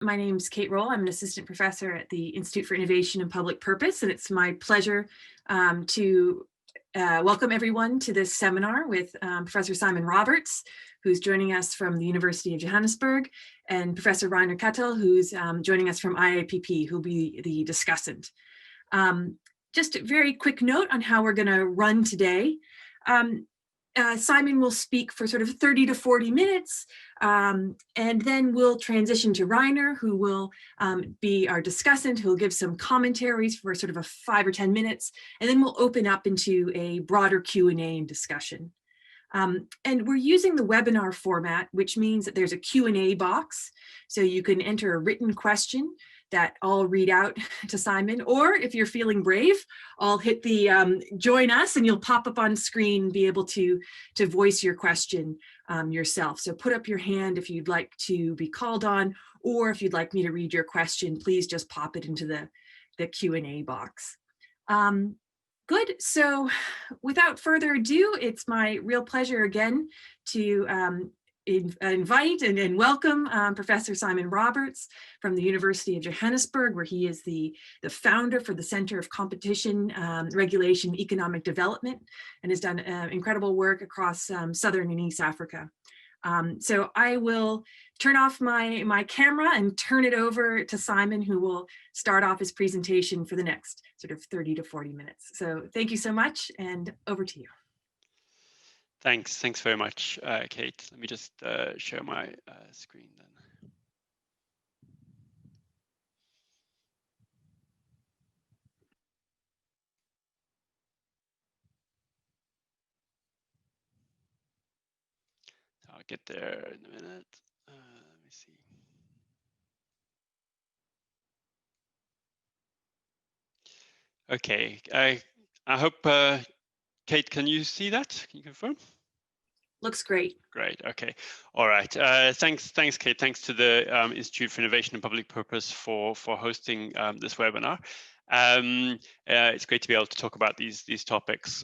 My name is Kate Roll. I'm an assistant professor at the Institute for Innovation and Public Purpose, and it's my pleasure to welcome everyone to this seminar with Professor Simon Roberts, who's joining us from the University of Johannesburg, and Professor Rainer Kettel, who's joining us from IIPP, who'll be the discussant. Just a very quick note on how we're going to run today. Simon will speak for sort of 30 to 40 minutes, and then we'll transition to Rainer, who will be our discussant, who will give some commentaries for sort of a 5 or 10 minutes, and then we'll open up into a broader Q&A and discussion. And we're using the webinar format, which means that there's a Q&A box, so you can enter a written question that I'll read out to Simon, or if you're feeling brave, I'll hit the join us and you'll pop up on screen and be able to voice your question yourself. So put up your hand if you'd like to be called on, or if you'd like me to read your question, please just pop it into the Q&A box. Good, so without further ado, it's my real pleasure again to invite and welcome Professor Simon Roberts from the University of Johannesburg, where he is the founder for the Center of Competition, Regulation, and Economic Development, and has done incredible work across Southern and East Africa. So I will turn off my camera and turn it over to Simon, who will start off his presentation for the next sort of 30 to 40 minutes. So thank you so much, and over to you. Thanks very much, Kate. Let me just share my screen then. I'll get there in a minute. Let me see. Okay, I hope, Kate, can you see that? Can you confirm? Looks great. Great. Okay. All right. Thanks, Kate. Thanks to the Institute for Innovation and Public Purpose for hosting this webinar. It's great to be able to talk about these topics,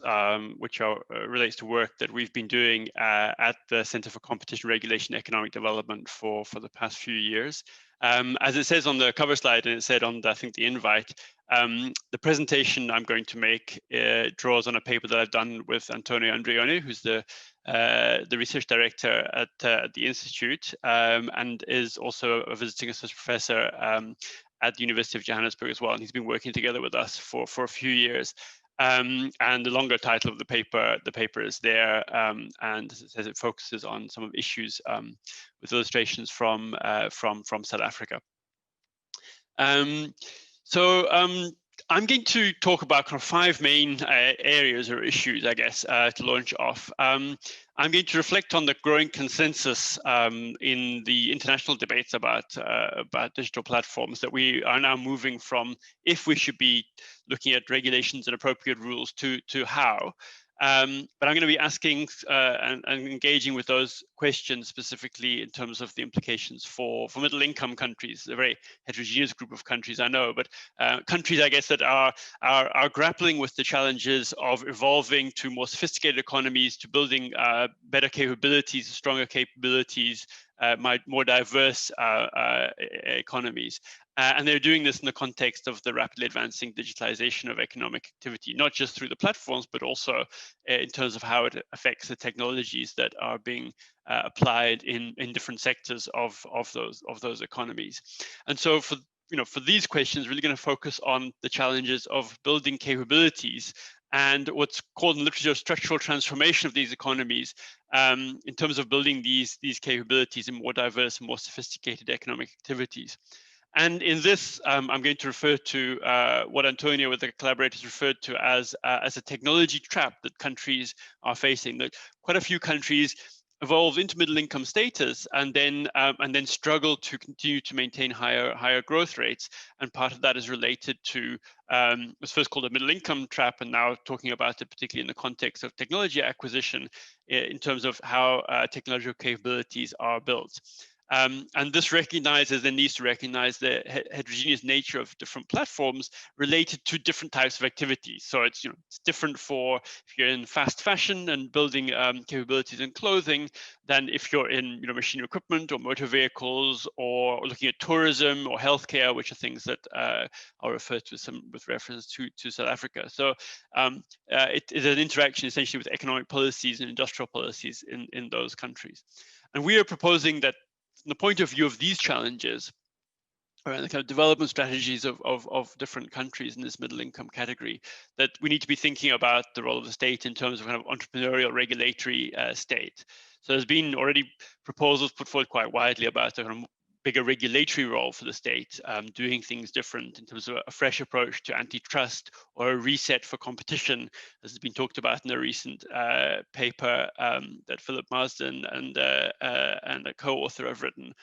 which relates to work that we've been doing at the Center for Competition Regulation and Economic Development for the past few years. As it says on the cover slide, and it said on, I think, the invite, the presentation I'm going to make draws on a paper that I've done with Antonio Andreoni, who's the research director at the Institute, and is also a visiting associate professor at the University of Johannesburg as well. And he's been working together with us for a few years. And the longer title of the paper is there, and as it says, it focuses on some of the issues with illustrations from South Africa. I'm going to talk about kind of 5 main areas or issues, I guess, to launch off. I'm going to reflect on the growing consensus in the international debates about digital platforms, that we are now moving from if we should be looking at regulations and appropriate rules to how. But I'm going to be asking and engaging with those questions specifically in terms of the implications for middle-income countries, a very heterogeneous group of countries, I know, but countries, I guess, that are grappling with the challenges of evolving to more sophisticated economies, to building better capabilities, stronger capabilities, more diverse economies. And they're doing this in the context of the rapidly advancing digitalization of economic activity, not just through the platforms, but also in terms of how it affects the technologies that are being applied in different sectors of those economies. And so for these questions, really going to focus on the challenges of building capabilities and what's called in literature structural transformation of these economies, in terms of building these capabilities in more diverse and more sophisticated economic activities. And in this, I'm going to refer to what Antonio with the collaborators referred to as a technology trap that countries are facing. That quite a few countries evolve into middle income status and then struggle to continue to maintain higher growth rates. And part of that is related to what's first called a middle income trap, and now talking about it particularly in the context of technology acquisition in terms of how technological capabilities are built. And this recognizes and needs to recognize the heterogeneous nature of different platforms related to different types of activities. So it's, it's different for if you're in fast fashion and building capabilities in clothing than if you're in machinery equipment or motor vehicles or looking at tourism or healthcare, which are things that are referred to with reference to South Africa. So it is an interaction essentially with economic policies and industrial policies in those countries. And we are proposing that from the point of view of these challenges, around the kind of development strategies of different countries in this middle income category, that we need to be thinking about the role of the state in terms of kind of entrepreneurial regulatory state. So there's been already proposals put forward quite widely about a kind of bigger regulatory role for the state, doing things different in terms of a fresh approach to antitrust or a reset for competition. This has been talked about in a recent paper that Philip Marsden and a co-author have written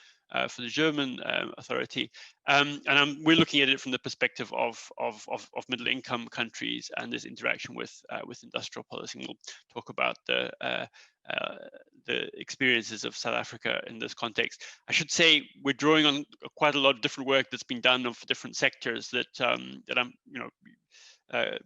for the German authority. We're looking at it from the perspective of middle income countries and this interaction with industrial policy. And we'll talk about the experiences of South Africa in this context. I should say we're drawing on quite a lot of different work that's been done for different sectors that I'm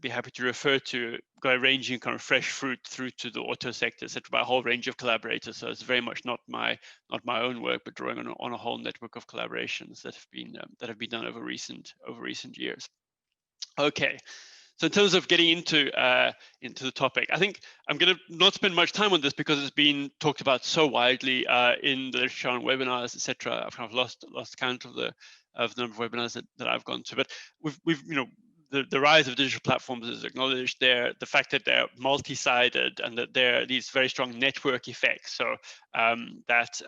be happy to refer to, ranging kind of fresh fruit through to the auto sector, etc., by a whole range of collaborators. So it's very much not my own work, but drawing on a whole network of collaborations that have been done over recent years. Okay. So in terms of getting into the topic, I think I'm going to not spend much time on this because it's been talked about so widely in the literature on webinars, etc. I've kind of lost count of the number of webinars that I've gone to, but we've the rise of digital platforms is acknowledged there, the fact that they're multi-sided and that there are these very strong network effects. So that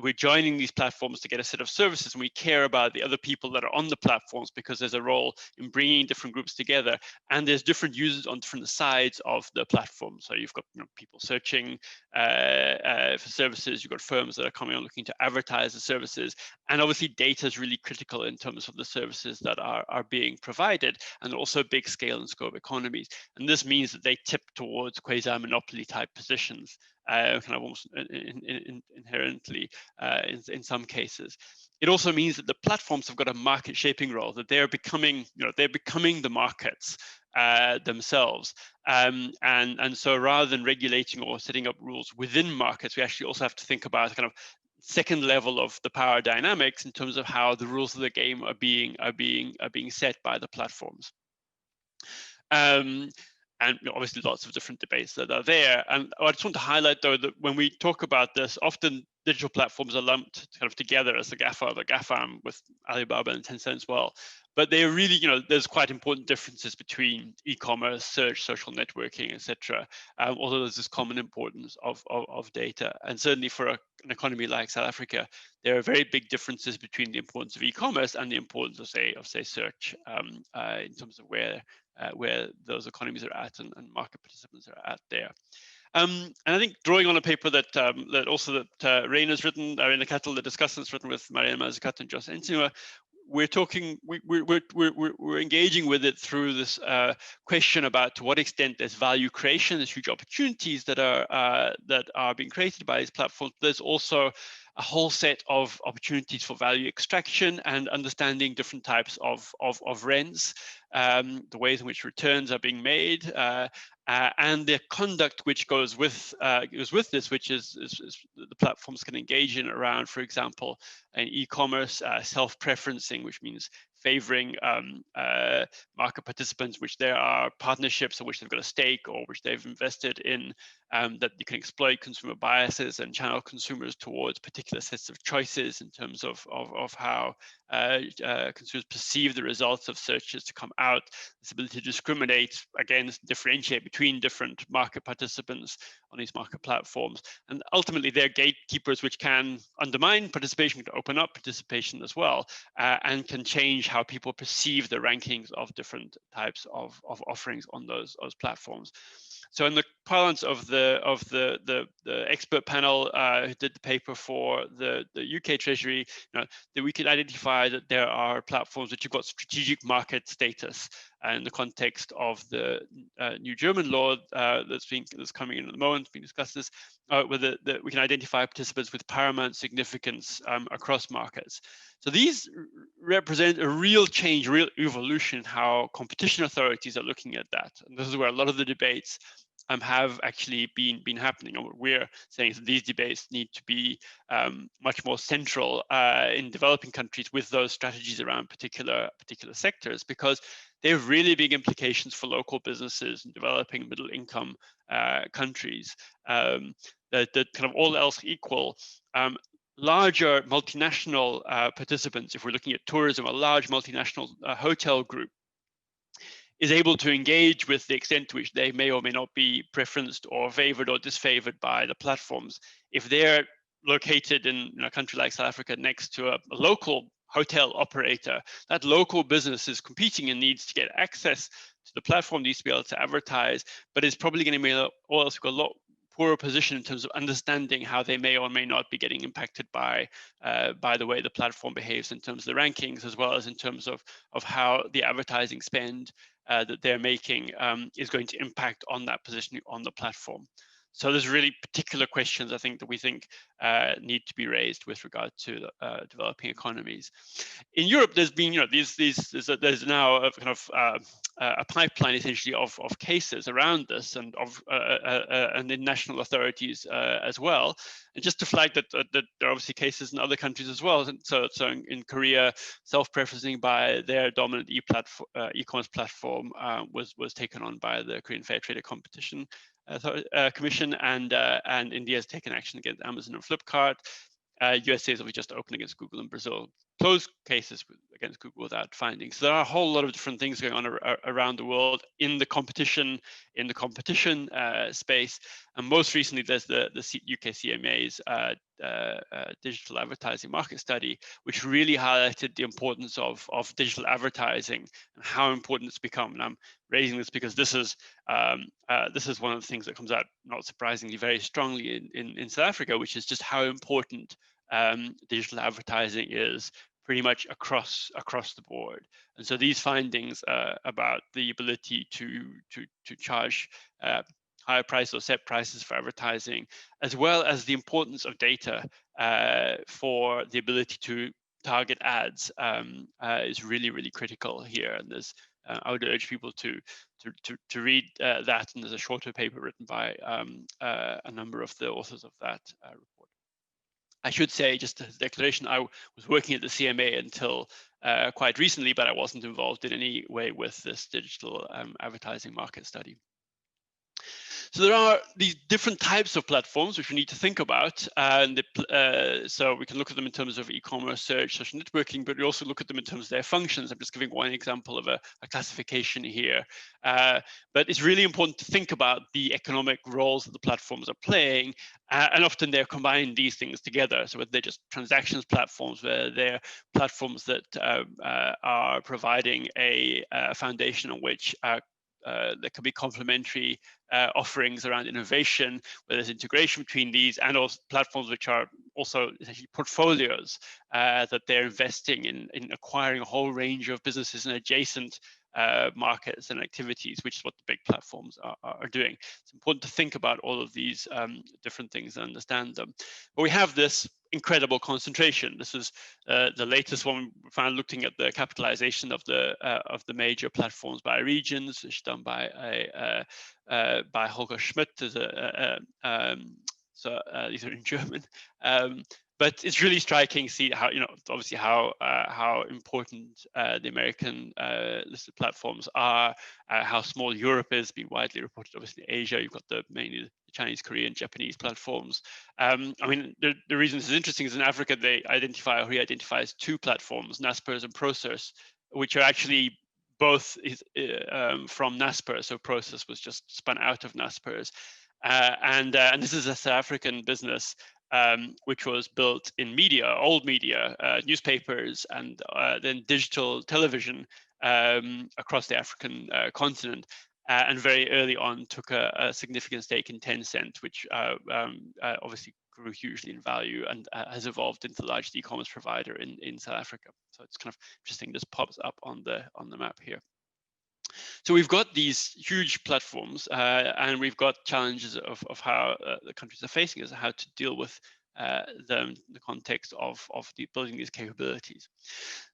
we're joining these platforms to get a set of services, and we care about the other people that are on the platforms because there's a role in bringing different groups together, and there's different users on different sides of the platform. So you've got people searching for services, you've got firms that are coming on looking to advertise the services, and obviously data is really critical in terms of the services that are being provided, and also big scale and scope economies. And this means that they tip towards quasi-monopoly type positions, kind of almost inherently in some cases. It also means that the platforms have got a market shaping role, that they're becoming the markets themselves. And so rather than regulating or setting up rules within markets, we actually also have to think about kind of second level of the power dynamics in terms of how the rules of the game are being set by the platforms. And obviously lots of different debates that are there. And I just want to highlight, though, that when we talk about this, often digital platforms are lumped kind of together as the GAFAM with Alibaba and Tencent as well. But they really, there's quite important differences between e-commerce, search, social networking, etc. Although there's this common importance of data. And certainly for an economy like South Africa, there are very big differences between the importance of e-commerce and the importance of say search in terms of where those economies are at and market participants are at there. And I think drawing on a paper that Raina's written in the Capital, the discussant's written with Marianne Mazzucato and Jos Ensima, we're engaging with it through this question about to what extent there's value creation, there's huge opportunities that are being created by these platforms. There's also a whole set of opportunities for value extraction and understanding different types of rents, the ways in which returns are being made, and the conduct which goes with this, which is the platforms can engage in around, for example, an e-commerce self-preferencing, which means favoring market participants, which there are partnerships in which they've got a stake or which they've invested in, that you can exploit consumer biases and channel consumers towards particular sets of choices in terms of how consumers perceive the results of searches to come out, this ability to discriminate, again, differentiate between different market participants on these market platforms. And ultimately, they're gatekeepers which can undermine participation, can open up participation as well, and can change how people perceive the rankings of different types of offerings on those platforms. So in the parlance of the expert panel who did the paper for the UK Treasury, that we could identify that there are platforms which have got strategic market status. in the context of the new German law that's coming in at the moment, being discussed, is whether we can identify participants with paramount significance across markets. So these represent a real change, real evolution in how competition authorities are looking at that. And this is where a lot of the debates have actually been happening. And we're saying that these debates need to be much more central in developing countries with those strategies around particular sectors, because they have really big implications for local businesses in developing middle income countries. That kind of all else equal, larger multinational participants, if we're looking at tourism, a large multinational hotel group is able to engage with the extent to which they may or may not be preferenced or favored or disfavored by the platforms. If they're located in a country like South Africa next to a local hotel operator, that local business is competing and needs to get access to the platform, needs to be able to advertise, but it's probably going to be a lot poorer position in terms of understanding how they may or may not be getting impacted by the way the platform behaves in terms of the rankings, as well as in terms of how the advertising spend that they're making is going to impact on that positioning on the platform. So there's really particular questions I think that we think need to be raised with regard to developing economies. In Europe, there's been, there's now a kind of a pipeline essentially of cases around this and in national authorities as well. And just to flag that there are obviously cases in other countries as well. And so in Korea, self-preferencing by their dominant e-commerce platform was taken on by the Korean Fair Trade Competition Commission, and India has taken action against Amazon and Flipkart. USA has just opened against Google in Brazil. Closed cases against Google without findings. So there are a whole lot of different things going on around the world in the competition space. And most recently, there's the UK CMA's digital advertising market study, which really highlighted the importance of digital advertising and how important it's become. And I'm raising this because this is one of the things that comes out, not surprisingly, very strongly in South Africa, which is just how important digital advertising is pretty much across the board. And so these findings about the ability to charge higher prices or set prices for advertising, as well as the importance of data for the ability to target ads, is really, really critical here. And there's I would urge people to read that, and there's a shorter paper written by a number of the authors of that report. I should say, just as a declaration, I was working at the CMA until quite recently, but I wasn't involved in any way with this digital advertising market study. So there are these different types of platforms which we need to think about, and so we can look at them in terms of e-commerce, search, social networking, but we also look at them in terms of their functions. I'm just giving one example of a classification here, but it's really important to think about the economic roles that the platforms are playing, and often they're combining these things together. So whether they're just transactions platforms, where they're platforms that are providing a foundation on which there could be complementary offerings around innovation, where there's integration between these, and also platforms which are also essentially portfolios that they're investing in acquiring a whole range of businesses and adjacent markets and activities, which is what the big platforms are doing. It's important to think about all of these different things and understand them. But we have this incredible concentration. This is the latest one we found, looking at the capitalization of the major platforms by regions, which is done by Holger Schmidt. These are in German. But it's really striking to see how, obviously how important the American listed platforms are, how small Europe is, being widely reported. Obviously, Asia, you've got mainly the Chinese, Korean, Japanese platforms. I mean, the reason this is interesting is in Africa, they re-identifies two platforms, Naspers and Prosus, which are actually both from Naspers. So Prosus was just spun out of Naspers. And this is a South African business which was built in media, old media, newspapers, and then digital television across the African continent. And very early on took a significant stake in Tencent, which obviously grew hugely in value and has evolved into the largest e-commerce provider in South Africa. So it's kind of interesting. This pops up on the map here. So we've got these huge platforms, and we've got challenges of how the countries are facing as how to deal with the context of building these capabilities.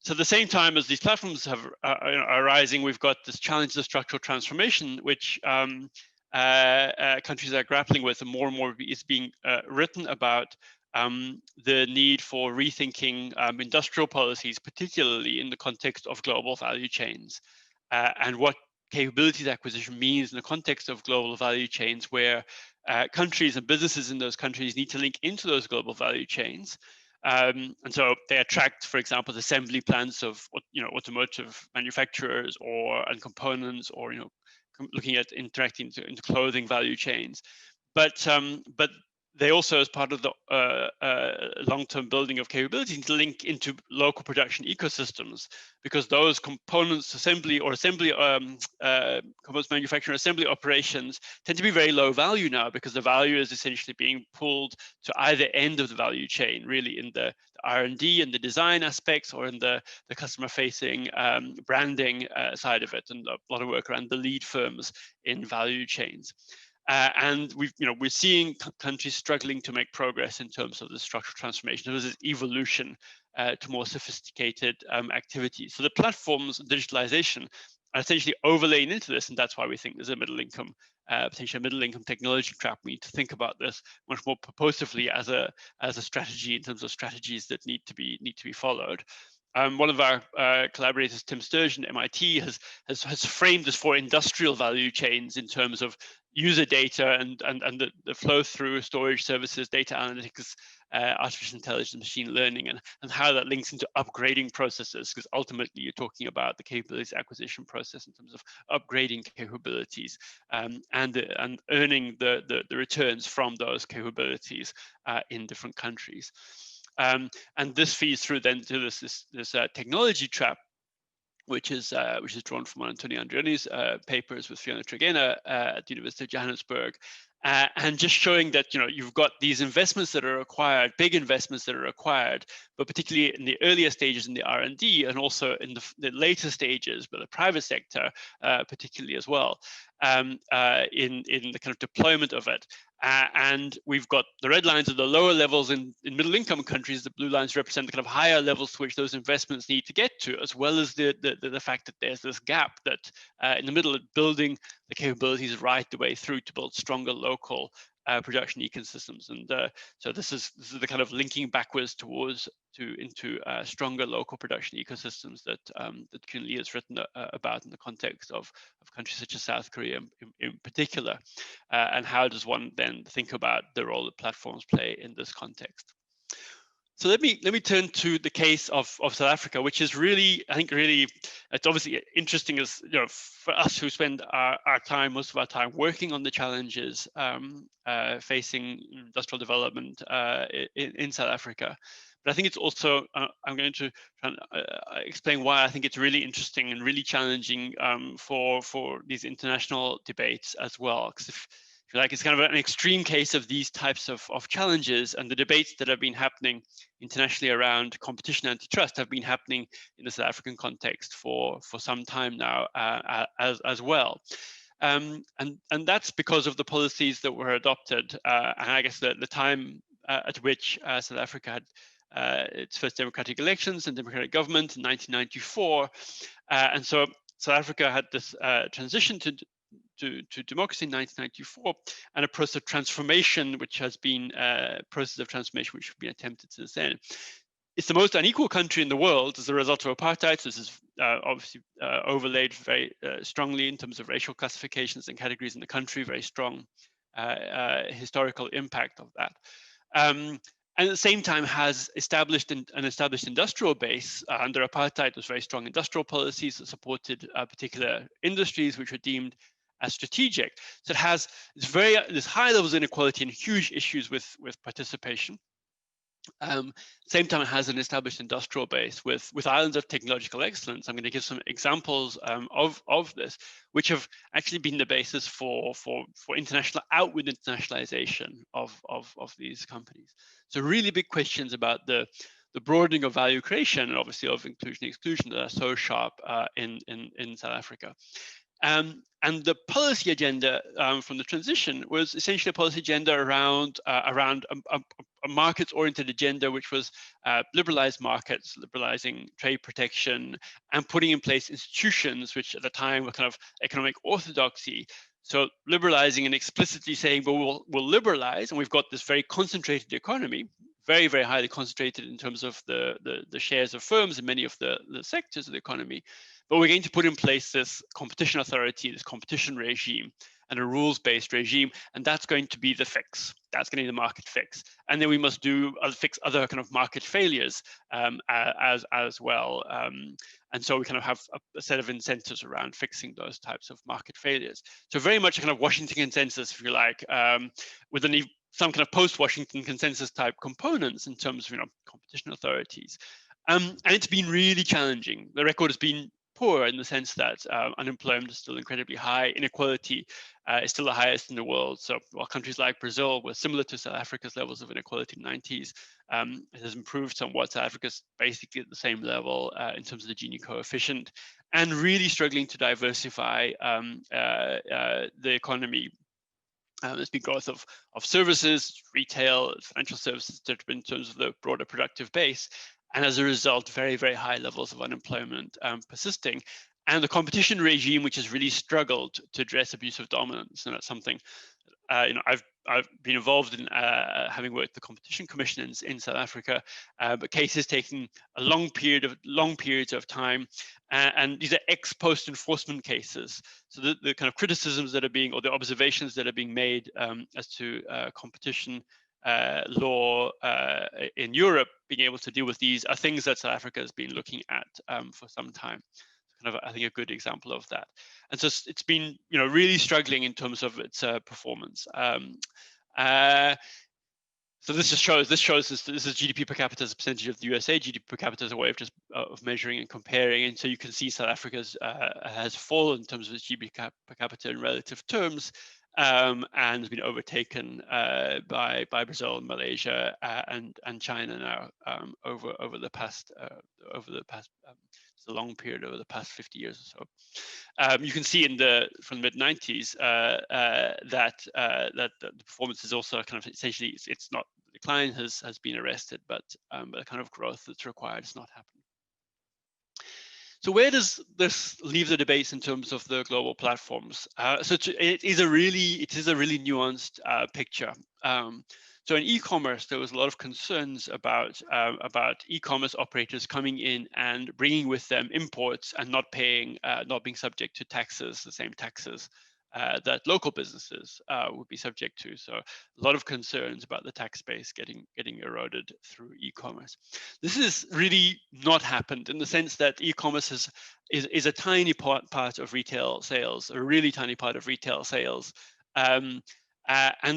So at the same time as these platforms are rising, we've got this challenge of structural transformation, which countries are grappling with, and more is being written about. The need for rethinking industrial policies, particularly in the context of global value chains, and what capabilities acquisition means in the context of global value chains, where countries and businesses in those countries need to link into those global value chains. And so they attract, for example, the assembly plants of automotive manufacturers and components, or looking at interacting into clothing value chains. But they also, as part of the long-term building of capabilities, link into local production ecosystems, because those components components manufacturing assembly operations tend to be very low value now, because the value is essentially being pulled to either end of the value chain, really in the R&D and the design aspects, or in the customer-facing branding side of it, and a lot of work around the lead firms in value chains. And we're seeing countries struggling to make progress in terms of the structural transformation. There's this evolution to more sophisticated activities. So the platforms, digitalization, are essentially overlaying into this, and that's why we think there's a potential middle income technology trap. We need to think about this much more purposefully as a strategy, in terms of strategies that need to be followed. One of our collaborators, Tim Sturgeon at MIT, has framed this for industrial value chains in terms of user data and the flow through storage services, data analytics, artificial intelligence, machine learning, and how that links into upgrading processes, because ultimately you're talking about the capabilities acquisition process in terms of upgrading capabilities, and earning the returns from those capabilities in different countries. And this feeds through then to this technology trap, which is drawn from Antonio Andreoni's papers with Fiona Tregena at the University of Johannesburg, and just showing that you've got these investments that are required, big investments that are required, but particularly in the earlier stages in the R&D, and also in the later stages, but the private sector particularly as well, in the kind of deployment of it. And we've got the red lines are the lower levels in middle income countries. The blue lines represent the kind of higher levels to which those investments need to get to, as well as the fact that there's this gap that in the middle of building the capabilities right the way through to build stronger local production ecosystems. And so this is the kind of linking backwards into stronger local production ecosystems that Kun Lee has written about in the context of countries such as South Korea in particular. And how does one then think about the role that platforms play in this context? So let me turn to the case of South Africa, which is really, I think, it's obviously interesting as for us who spend most of our time working on the challenges facing industrial development in South Africa. But I think it's also, I'm going to try and explain why I think it's really interesting and really challenging for these international debates as well. Because if you like, it's kind of an extreme case of these types of challenges, and the debates that have been happening internationally around competition antitrust have been happening in the South African context for some time now as well. And that's because of the policies that were adopted, and I guess the time at which South Africa had its first democratic elections and democratic government in 1994. And so South Africa had this transition to democracy in 1994, and a process of transformation, which has been attempted since then. It's the most unequal country in the world as a result of apartheid. So this is obviously overlaid very strongly in terms of racial classifications and categories in the country, very strong historical impact of that. And at the same time has established an industrial base. Under apartheid, was very strong industrial policies that supported particular industries which were deemed as strategic. So it has this high levels of inequality and huge issues with participation. Same time, it has an established industrial base with islands of technological excellence. I'm going to give some examples of this, which have actually been the basis for outward internationalization of these companies. So really big questions about the broadening of value creation, and obviously of inclusion and exclusion, that are so sharp in South Africa. And the policy agenda from the transition was essentially a policy agenda around a markets-oriented agenda, which was liberalized markets, liberalizing trade protection, and putting in place institutions which at the time were kind of economic orthodoxy. So liberalizing and explicitly saying, well, we'll liberalize, and we've got this very concentrated economy, very, very highly concentrated in terms of the shares of firms in many of the sectors of the economy. But we're going to put in place this competition authority, this competition regime, and a rules-based regime, and that's going to be the fix. That's going to be the market fix. And then we must fix other kind of market failures as well. And so we kind of have a set of incentives around fixing those types of market failures. So very much a kind of Washington consensus, if you like, with some kind of post-Washington consensus type components in terms of competition authorities. And it's been really challenging. The record has been poor in the sense that unemployment is still incredibly high. Inequality is still the highest in the world. So while countries like Brazil were similar to South Africa's levels of inequality in the 90s, it has improved somewhat. South Africa's basically at the same level in terms of the Gini coefficient, and really struggling to diversify the economy. There's been growth of services, retail, financial services in terms of the broader productive base. And as a result, very, very high levels of unemployment persisting. And the competition regime, which has really struggled to address abuse of dominance. And that's something, I've been involved in having worked the Competition Commission in South Africa, but cases taking a long periods of time. And these are ex post enforcement cases. So the kind of criticisms that are being, or the observations that are being made as to competition law in Europe, being able to deal with these are things that South Africa has been looking at for some time. Kind of, I think, a good example of that. And so it's been, really struggling in terms of its performance. So this shows this is GDP per capita as a percentage of the USA. GDP per capita is a way of just of measuring and comparing, and so you can see South Africa's has fallen in terms of its GDP per capita in relative terms, and has been overtaken by Brazil and Malaysia and China now over the past it's a long period over the past 50 years or so. You can see from the mid 90s that the performance is also kind of essentially it's not decline has been arrested, but the kind of growth that's required has not happened. So where does this leave the debates in terms of the global platforms? It is a really nuanced picture. So in e-commerce, there was a lot of concerns about e-commerce operators coming in and bringing with them imports and not being subject to taxes, the same taxes that local businesses would be subject to. So a lot of concerns about the tax base getting eroded through e-commerce. This has really not happened in the sense that e-commerce is a tiny part of retail sales, a really tiny part of retail sales, and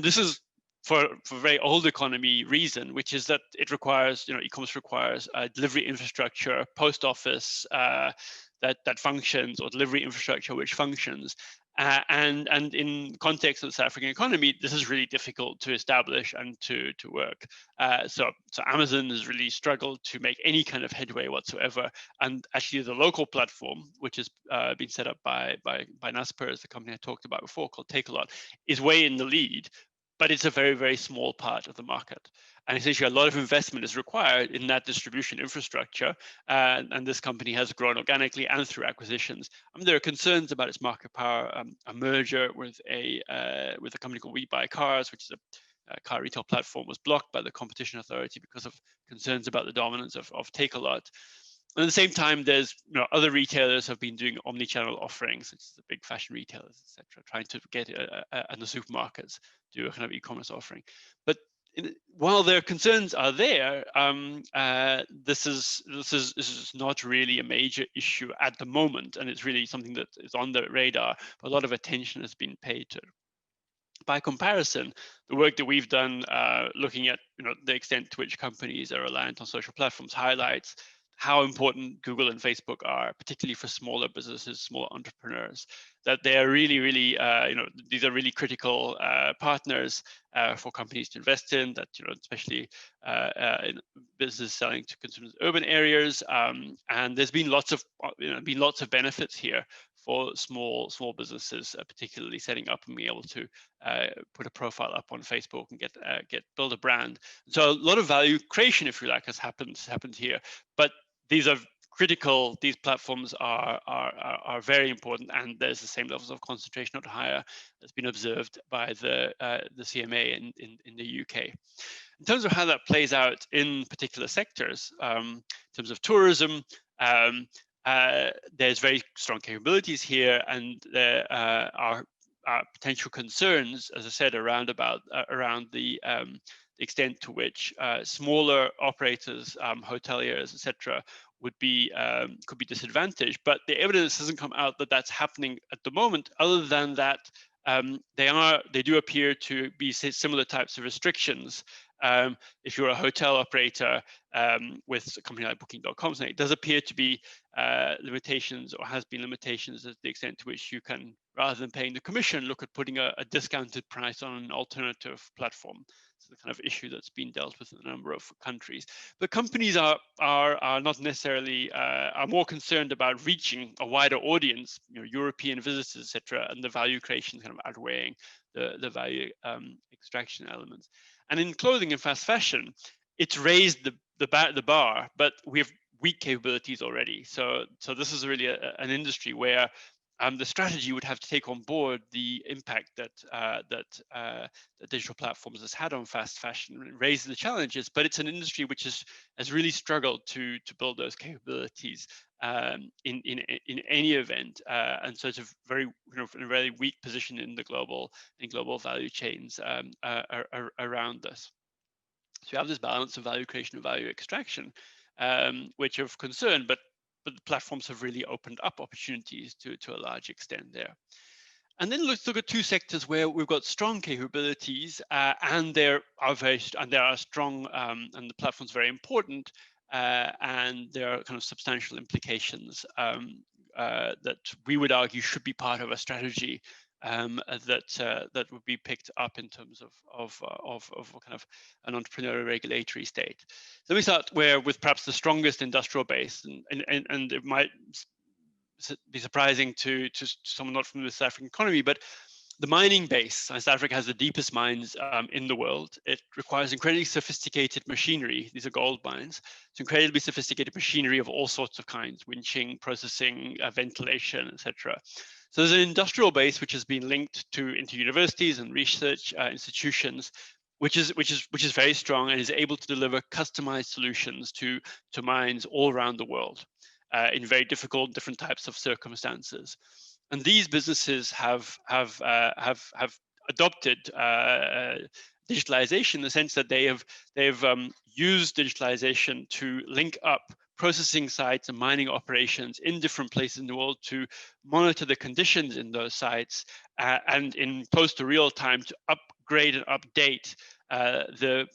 this is for a very old economy reason, which is that it requires, e-commerce requires delivery infrastructure, post office that functions, or delivery infrastructure which functions. And in context of the South African economy, this is really difficult to establish and to work. So Amazon has really struggled to make any kind of headway whatsoever. And actually, the local platform, which has been set up by Naspers, the company I talked about before, called Takealot, is way in the lead. But it's a very, very small part of the market. And essentially, a lot of investment is required in that distribution infrastructure. And this company has grown organically and through acquisitions. There are concerns about its market power. A merger with a company called We Buy Cars, which is a car retail platform, was blocked by the Competition Authority because of concerns about the dominance of Takealot. And at the same time, there's other retailers have been doing omni-channel offerings, such as the big fashion retailers, etc., trying to get and the supermarkets do a kind of e-commerce offering. But while their concerns are there, this is not really a major issue at the moment, and it's really something that is on the radar. But a lot of attention has been paid to it. By comparison, the work that we've done looking at the extent to which companies are reliant on social platforms highlights how important Google and Facebook are, particularly for smaller businesses, small entrepreneurs, that they are really, really, these are really critical partners for companies to invest in, that, especially in businesses selling to consumers in urban areas. And there's been lots of benefits here for small businesses, particularly setting up and being able to put a profile up on Facebook and build a brand. So a lot of value creation, if you like, has happened here. But these are critical. These platforms are very important, and there's the same levels of concentration, not higher, that's been observed by the CMA in the UK. In terms of how that plays out in particular sectors, in terms of tourism, there's very strong capabilities here, and there are potential concerns, as I said, around the extent to which smaller operators, hoteliers, etc., could be disadvantaged. But the evidence hasn't come out that that's happening at the moment, other than that they do appear to be similar types of restrictions. If you're a hotel operator with a company like Booking.com, it does appear to be limitations, or has been limitations, as the extent to which you can, rather than paying the commission, look at putting a discounted price on an alternative platform. It's the kind of issue that's been dealt with in a number of countries. But companies are not necessarily are more concerned about reaching a wider audience, European visitors, etc., and the value creation kind of outweighing the value extraction elements. And in clothing and fast fashion, it's raised the bar, but we have weak capabilities already. So this is really an industry where the strategy would have to take on board the impact that digital platforms has had on fast fashion, and raise the challenges. But it's an industry which has really struggled to build those capabilities in any event, and so it's a very in a very weak position in the global value chains around this. So you have this balance of value creation and value extraction, which are of concern, but the platforms have really opened up opportunities to a large extent there. And then let's look at two sectors where we've got strong capabilities, and there are strong, and the platform's very important, and there are kind of substantial implications that we would argue should be part of a strategy that would be picked up in terms of kind of an entrepreneurial regulatory state. So let me start with perhaps the strongest industrial base, and it might be surprising to someone not from the South African economy, but the mining base. South Africa has the deepest mines in the world. It requires incredibly sophisticated machinery. These are gold mines. It's incredibly sophisticated machinery of all sorts of kinds: winching, processing, ventilation, etc. So there's an industrial base which has been linked into universities and research institutions, which is very strong and is able to deliver customized solutions to mines all around the world in very different types of circumstances. And these businesses have adopted digitalization in the sense that they've used digitalization to link up processing sites and mining operations in different places in the world to monitor the conditions in those sites and in close to real time to upgrade and update the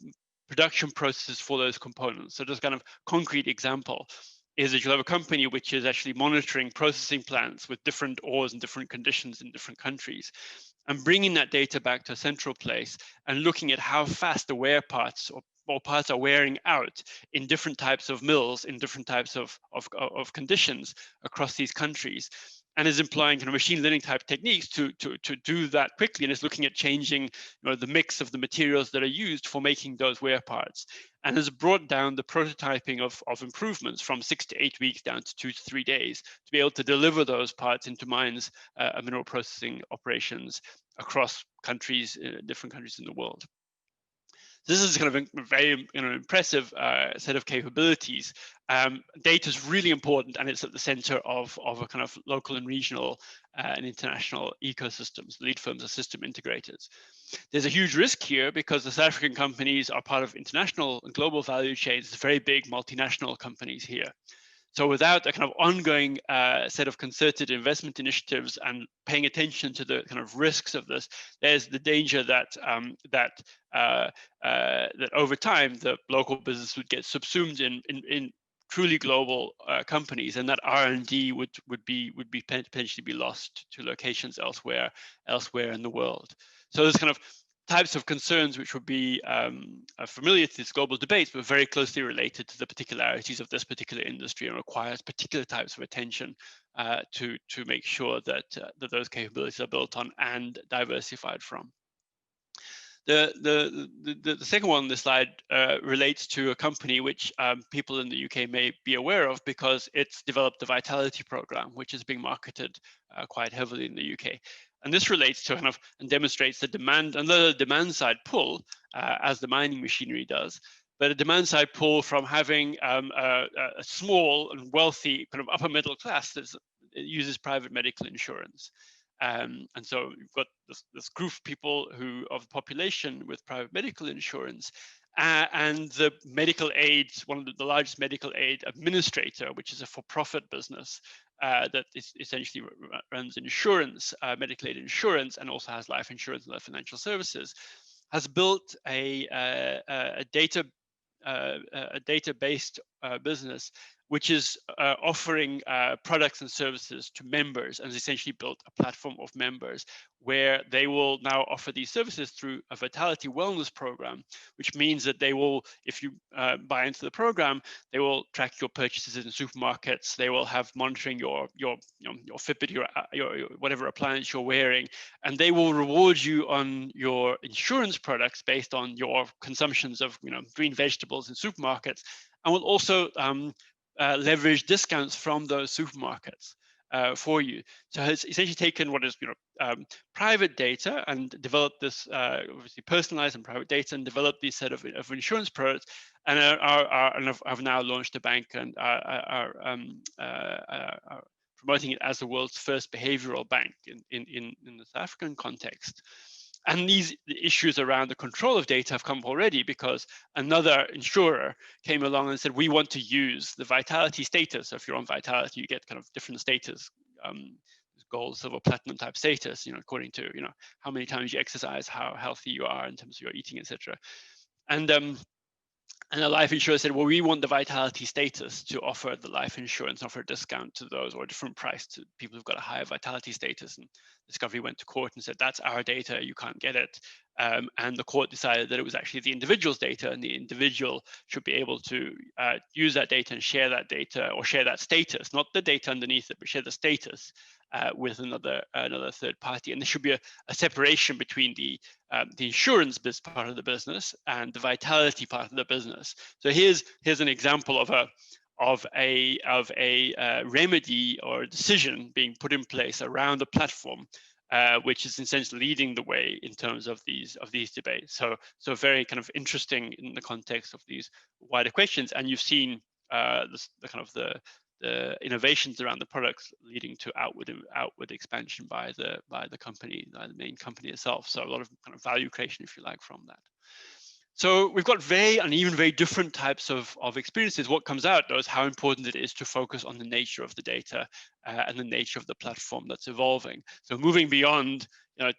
production processes for those components. So just kind of concrete example is that you'll have a company which is actually monitoring processing plants with different ores and different conditions in different countries, and bringing that data back to a central place and looking at how fast the wear parts or parts are wearing out in different types of mills, in different types of conditions across these countries, and is employing kind of machine learning type techniques to do that quickly, and is looking at changing the mix of the materials that are used for making those wear parts, and has brought down the prototyping of improvements from 6 to 8 weeks down to 2 to 3 days to be able to deliver those parts into mines, mineral processing operations across countries, different countries in the world. This is kind of a very impressive set of capabilities. Data is really important, and it's at the center of a kind of local and regional and international ecosystems. Lead firms are system integrators. There's a huge risk here because the South African companies are part of international and global value chains, very big multinational companies here. So without a kind of ongoing set of concerted investment initiatives and paying attention to the kind of risks of this, there's the danger that that over time the local business would get subsumed in truly global companies, and that R&D would potentially be lost to locations elsewhere in the world. So there's kind of types of concerns which would be familiar to these global debates, but very closely related to the particularities of this particular industry and requires particular types of attention to make sure that, that those capabilities are built on and diversified from. The second one on the slide relates to a company which people in the UK may be aware of because it's developed the Vitality program, which is being marketed quite heavily in the UK. And this relates to kind of and demonstrates the demand and the demand side pull as the mining machinery does, but a demand side pull from having a small and wealthy kind of upper middle class that uses private medical insurance. And so you've got this group of people of the population with private medical insurance, and the medical aid, one of the largest medical aid administrator, which is a for-profit business that essentially runs insurance, medical aid insurance, and also has life insurance and other financial services, has built a data-based business which is offering products and services to members, and has essentially built a platform of members where they will now offer these services through a Vitality wellness program, which means that they will, if you buy into the program, they will track your purchases in supermarkets. They will have monitoring your Fitbit, your whatever appliance you're wearing, and they will reward you on your insurance products based on your consumptions of green vegetables in supermarkets, and will also leverage discounts from those supermarkets for you. So it's essentially taken what is private data and developed this obviously personalized and private data, and developed these set of insurance products, and have now launched a bank and are promoting it as the world's first behavioral bank in the South African context. And these issues around the control of data have come up already because another insurer came along and said, we want to use the Vitality status. So if you're on Vitality, you get kind of different status, gold, silver, platinum type status, according to, how many times you exercise, how healthy you are in terms of your eating, etc. And the life insurer said, well, we want the Vitality status to offer the life insurance, offer a discount to those, or a different price to people who've got a higher Vitality status. And Discovery went to court and said, that's our data, you can't get it. And the court decided that it was actually the individual's data, and the individual should be able to use that data and share that data, or share that status, not the data underneath it, but share the status with another third party. And there should be a separation between the insurance part of the business and the Vitality part of the business. So here's an example of a remedy or a decision being put in place around the platform, which is essentially leading the way in terms of these debates. So very kind of interesting in the context of these wider questions. And you've seen the innovations around the products leading to outward expansion by the company, the main company itself. So a lot of kind of value creation, if you like, from that. So we've got very different types of experiences. What comes out, though, is how important it is to focus on the nature of the data and the nature of the platform that's evolving. So moving beyond,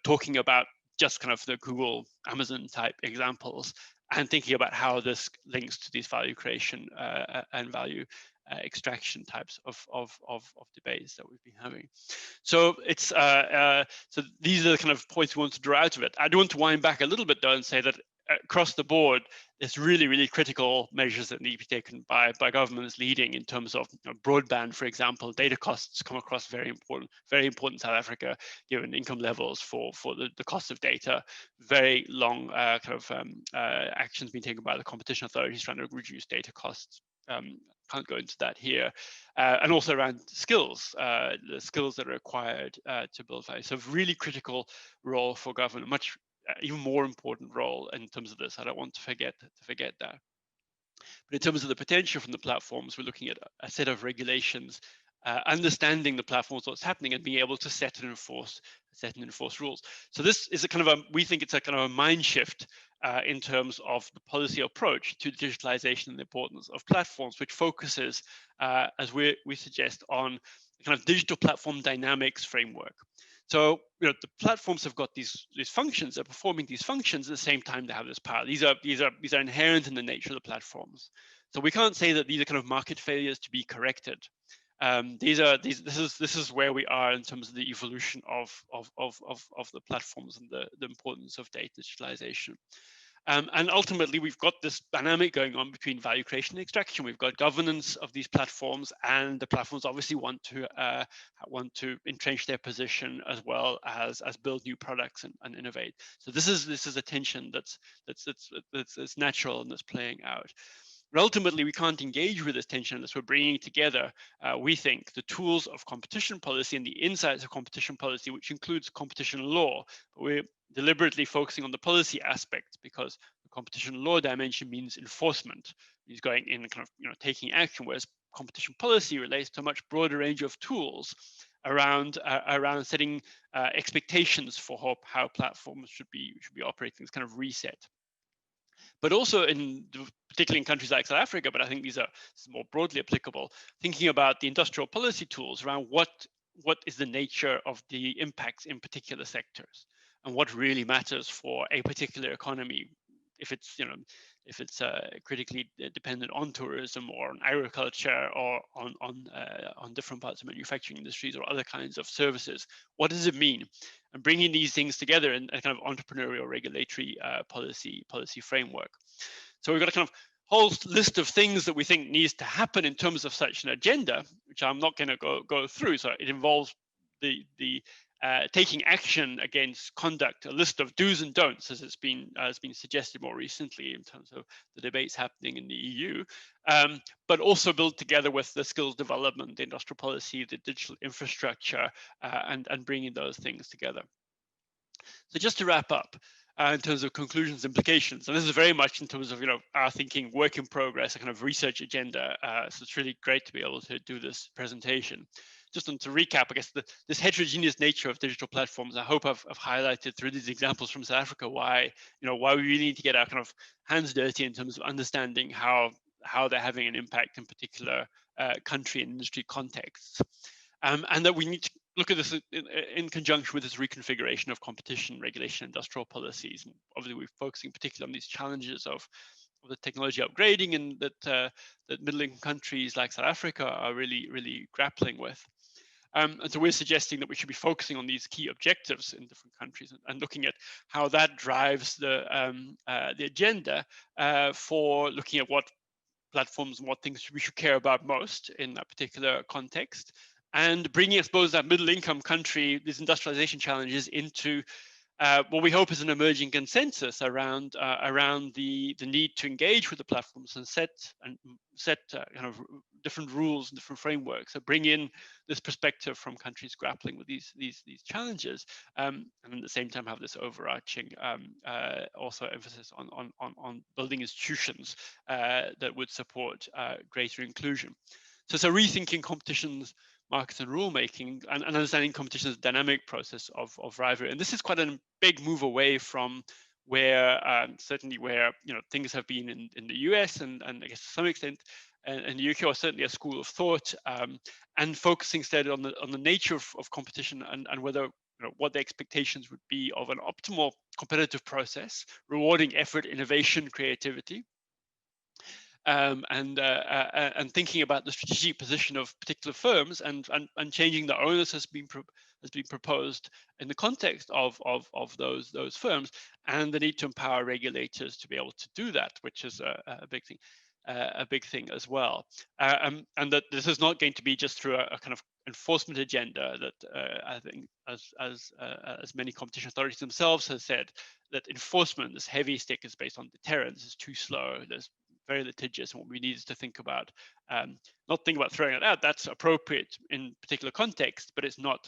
talking about just kind of the Google, Amazon type examples, and thinking about how this links to these value creation and value extraction types of debates that we've been having. So it's so these are the kind of points we want to draw out of it. I do want to wind back a little bit though and say that across the board, there's really critical measures that need to be taken by governments leading in terms of broadband, for example. Data costs come across very important in South Africa, given income levels for the cost of data. Very long actions being taken by the competition authorities trying to reduce data costs. Can't go into that here. And also around skills, the skills that are required to build value. So really critical role for government, much even more important role in terms of this. I don't want to forget that. But in terms of the potential from the platforms, we're looking at a set of regulations, understanding the platforms, what's happening, and being able to set and enforce rules. So this is we think it's a kind of a mind shift in terms of the policy approach to digitalization and the importance of platforms, which focuses, as we suggest, on kind of digital platform dynamics framework. So the platforms have got these functions, they're performing these functions at the same time they have this power. These are inherent in the nature of the platforms. So we can't say that these are kind of market failures to be corrected. This is where we are in terms of the evolution of the platforms and the importance of data digitalization. And ultimately, we've got this dynamic going on between value creation and extraction. We've got governance of these platforms, and the platforms obviously want to entrench their position as well as build new products and innovate. So this is a tension that's natural and that's playing out. But ultimately, we can't engage with this tension unless we're bringing together, we think, the tools of competition policy and the insights of competition policy, which includes competition law. But we're deliberately focusing on the policy aspect because the competition law dimension means enforcement. Means going in and kind of taking action, whereas competition policy relates to a much broader range of tools around setting expectations for how platforms should be operating. This kind of reset. But also particularly in countries like South Africa, but I think this is more broadly applicable, thinking about the industrial policy tools around what is the nature of the impacts in particular sectors and what really matters for a particular economy, if it's critically dependent on tourism or on agriculture or on different parts of manufacturing industries or other kinds of services. What does it mean? And bringing these things together in a kind of entrepreneurial regulatory policy framework. So we've got a kind of whole list of things that we think needs to happen in terms of such an agenda, which I'm not going to go through. So it involves the taking action against conduct, a list of do's and don'ts, as it's been suggested more recently in terms of the debates happening in the EU, but also built together with the skills development, the industrial policy, the digital infrastructure, and bringing those things together. So just to wrap up, in terms of conclusions, implications, and this is very much in terms of our thinking, work in progress, a kind of research agenda. So it's really great to be able to do this presentation. Just to recap, I guess this heterogeneous nature of digital platforms, I hope I've highlighted through these examples from South Africa why we really need to get our kind of hands dirty in terms of understanding how they're having an impact in particular country and industry contexts. And that we need to look at this in conjunction with this reconfiguration of competition, regulation, industrial policies. And obviously, we're focusing particularly on these challenges of the technology upgrading, and that middle-income countries like South Africa are really grappling with. And so we're suggesting that we should be focusing on these key objectives in different countries and looking at how that drives the agenda for looking at what platforms and what things we should care about most in that particular context, and bringing, I suppose, that middle-income country, these industrialization challenges into what we hope is an emerging consensus around the need to engage with the platforms and set kind of different rules and different frameworks. So bring in this perspective from countries grappling with these challenges, and at the same time have this overarching also emphasis on building institutions that would support greater inclusion. So rethinking competitions, markets and rulemaking, and understanding competition as a dynamic process of rivalry. And this is quite a big move away from where certainly where things have been in the US and I guess to some extent in the UK, or certainly a school of thought, and focusing instead on the nature of competition and whether what the expectations would be of an optimal competitive process, rewarding effort, innovation, creativity. And thinking about the strategic position of particular firms and changing the onus has been proposed in the context of those firms, and the need to empower regulators to be able to do that, which is a big thing as well. And that this is not going to be just through a kind of enforcement agenda. That I think, as many competition authorities themselves have said, that enforcement, this heavy stick, is based on deterrence, is too slow. There's very litigious, and what we need is to think about, not think about throwing it out. That's appropriate in particular context, but it's not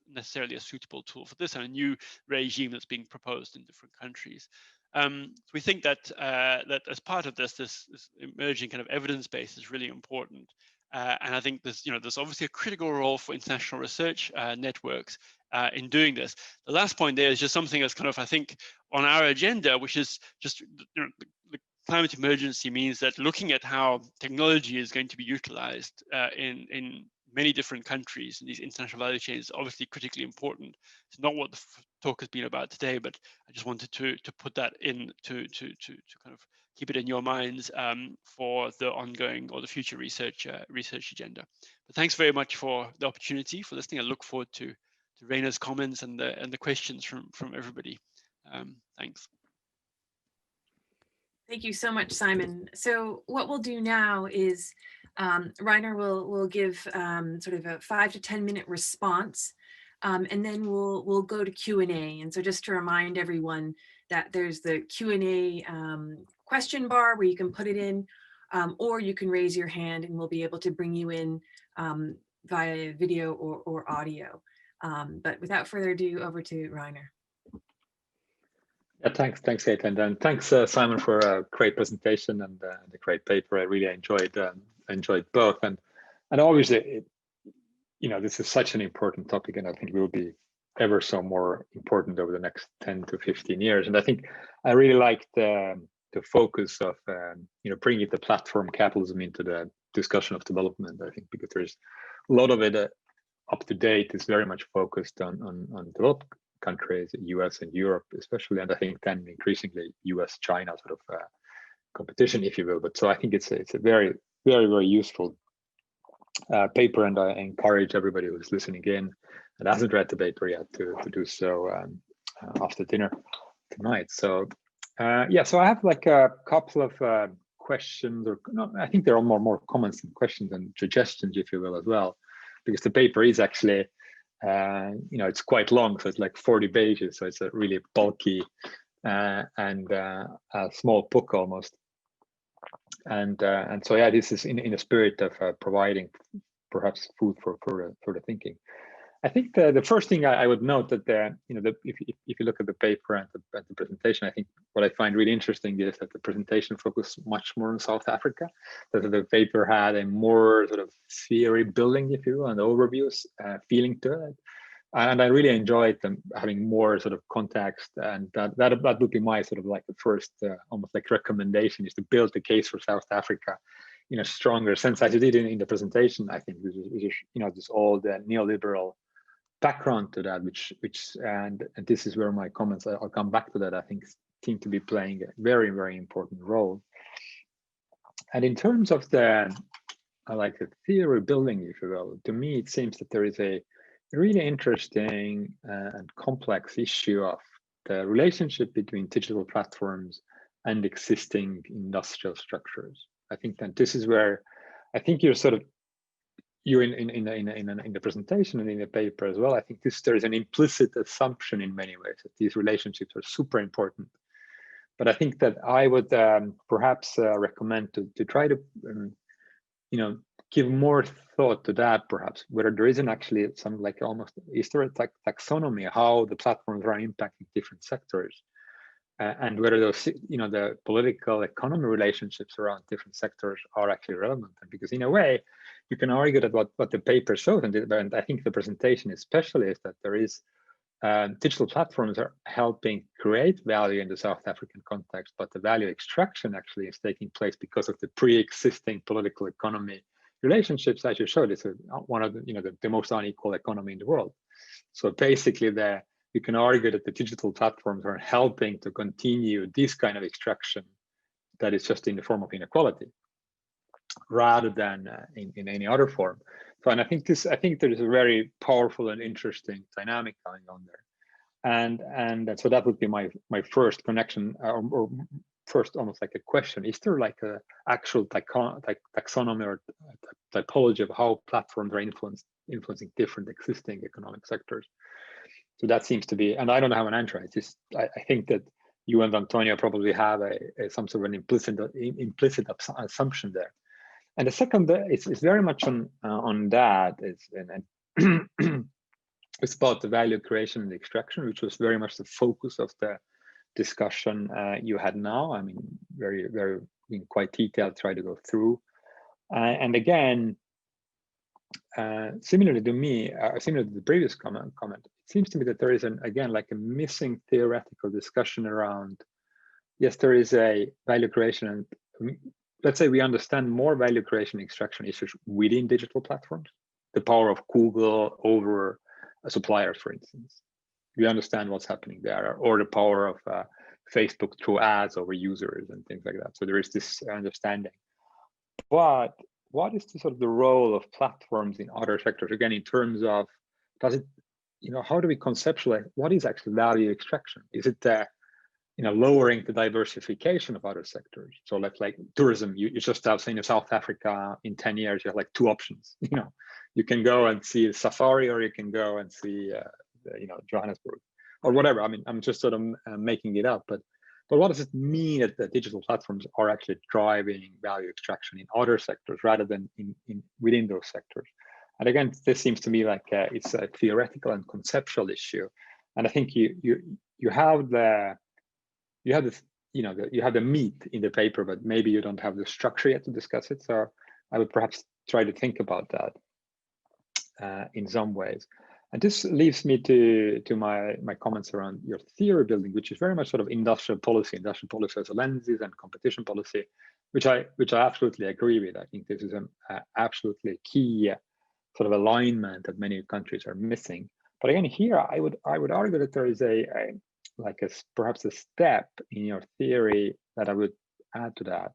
necessarily a suitable tool for this, and a new regime that's being proposed in different countries. So we think that that as part of this emerging kind of evidence base is really important. And I think there's obviously a critical role for international research networks in doing this. The last point there is just something that's kind of, I think, on our agenda, which is just the climate emergency means that looking at how technology is going to be utilized in many different countries and these international value chains is obviously critically important. It's not what the talk has been about today, but I just wanted to put that in to kind of keep it in your minds for the ongoing or the future research agenda. But thanks very much for the opportunity for listening. I look forward to Raina's comments and the questions from everybody. Thanks. Thank you so much, Simon. So what we'll do now is Rainer will give sort of a 5 to 10 minute response, and then we'll go to Q&A. And so just to remind everyone that there's the Q&A question bar where you can put it in, or you can raise your hand and we'll be able to bring you in via video or audio. But without further ado, over to Rainer. Yeah, thanks, Caitlin, and thanks, Simon, for a great presentation and the great paper. I really enjoyed both, and obviously, this is such an important topic, and I think it will be ever so more important over the next 10 to 15 years. And I think I really like the focus of bringing the platform capitalism into the discussion of development. I think because there's a lot of it up to date is very much focused on developed countries, US and Europe especially, and I think then increasingly US-China sort of competition, if you will. But so I think it's a very, very, very useful paper, and I encourage everybody who's listening in and hasn't read the paper yet to do so after dinner tonight. So so I have like a couple of questions, or no, I think there are more comments and questions and suggestions, if you will, as well, because the paper is actually it's quite long, so it's like 40 pages, so it's a really bulky and a small book almost. And so yeah, this is in a spirit of providing perhaps food for the thinking. I think the first thing I would note that if you look at the paper and the presentation, I think what I find really interesting is that the presentation focused much more on South Africa. That the paper had a more sort of theory building, if you will, and overviews feeling to it. And I really enjoyed them having more sort of context, and that would be my sort of like the first almost like recommendation, is to build the case for South Africa in a stronger sense, as you did in the presentation. I think which is just all the neoliberal background to that, which and this is where my comments, I'll come back to that, I think seem to be playing a very, very important role. And in terms of the theory building, if you will, to me it seems that there is a really interesting and complex issue of the relationship between digital platforms and existing industrial structures. I think that this is where I think you're in the presentation and in the paper as well. I think there is an implicit assumption in many ways that these relationships are super important. But I think that I would perhaps recommend to try to give more thought to that, perhaps whether there isn't actually some is there a taxonomy how the platforms are impacting different sectors, and whether those the political economy relationships around different sectors are actually relevant. And because in a way you can argue that what the paper shows, and I think the presentation especially, is that there is digital platforms are helping create value in the South African context, but the value extraction actually is taking place because of the pre-existing political economy relationships. As you showed, it's one of the most unequal economy in the world. So basically you can argue that the digital platforms are helping to continue this kind of extraction that is just in the form of inequality rather than in any other form. So, and I think there is a very powerful and interesting dynamic going on there. And so that would be my first connection, or first almost like a question. Is there like a actual taxonomy or typology of how platforms are influencing different existing economic sectors? So that seems to be, and I don't have an answer. It's just I think that you and Antonio probably have some sort of an implicit assumption there. And the second is very much on that. It's about the value creation and the extraction, which was very much the focus of the discussion you had now. I mean, very, very in quite detailed, try to go through. And again, similarly to me, similar to the previous comment, it seems to me that there is again like a missing theoretical discussion around, yes, there is a value creation, and let's say we understand more value creation extraction issues within digital platforms, the power of Google over a supplier, for instance. We understand what's happening there, or the power of Facebook through ads over users and things like that. So there is this understanding. But what is the sort of the role of platforms in other sectors? Again, in terms of, does it, how do we conceptualize what is actually value extraction? Is it lowering the diversification of other sectors? So let's like tourism, you just have seen in South Africa in 10 years, you have like two options. You can go and see a safari, or you can go and see Johannesburg or whatever. I mean, I'm just sort of making it up, but what does it mean that the digital platforms are actually driving value extraction in other sectors rather than within those sectors? And again, this seems to me like it's a theoretical and conceptual issue. And I think you have the meat in the paper, but maybe you don't have the structure yet to discuss it. So I would perhaps try to think about that in some ways. And this leads me to my comments around your theory building, which is very much sort of industrial policy as a lenses, and competition policy, which I absolutely agree with. I think this is an absolutely key sort of alignment that many countries are missing. But again, here I would argue that there is perhaps a step in your theory that I would add to that,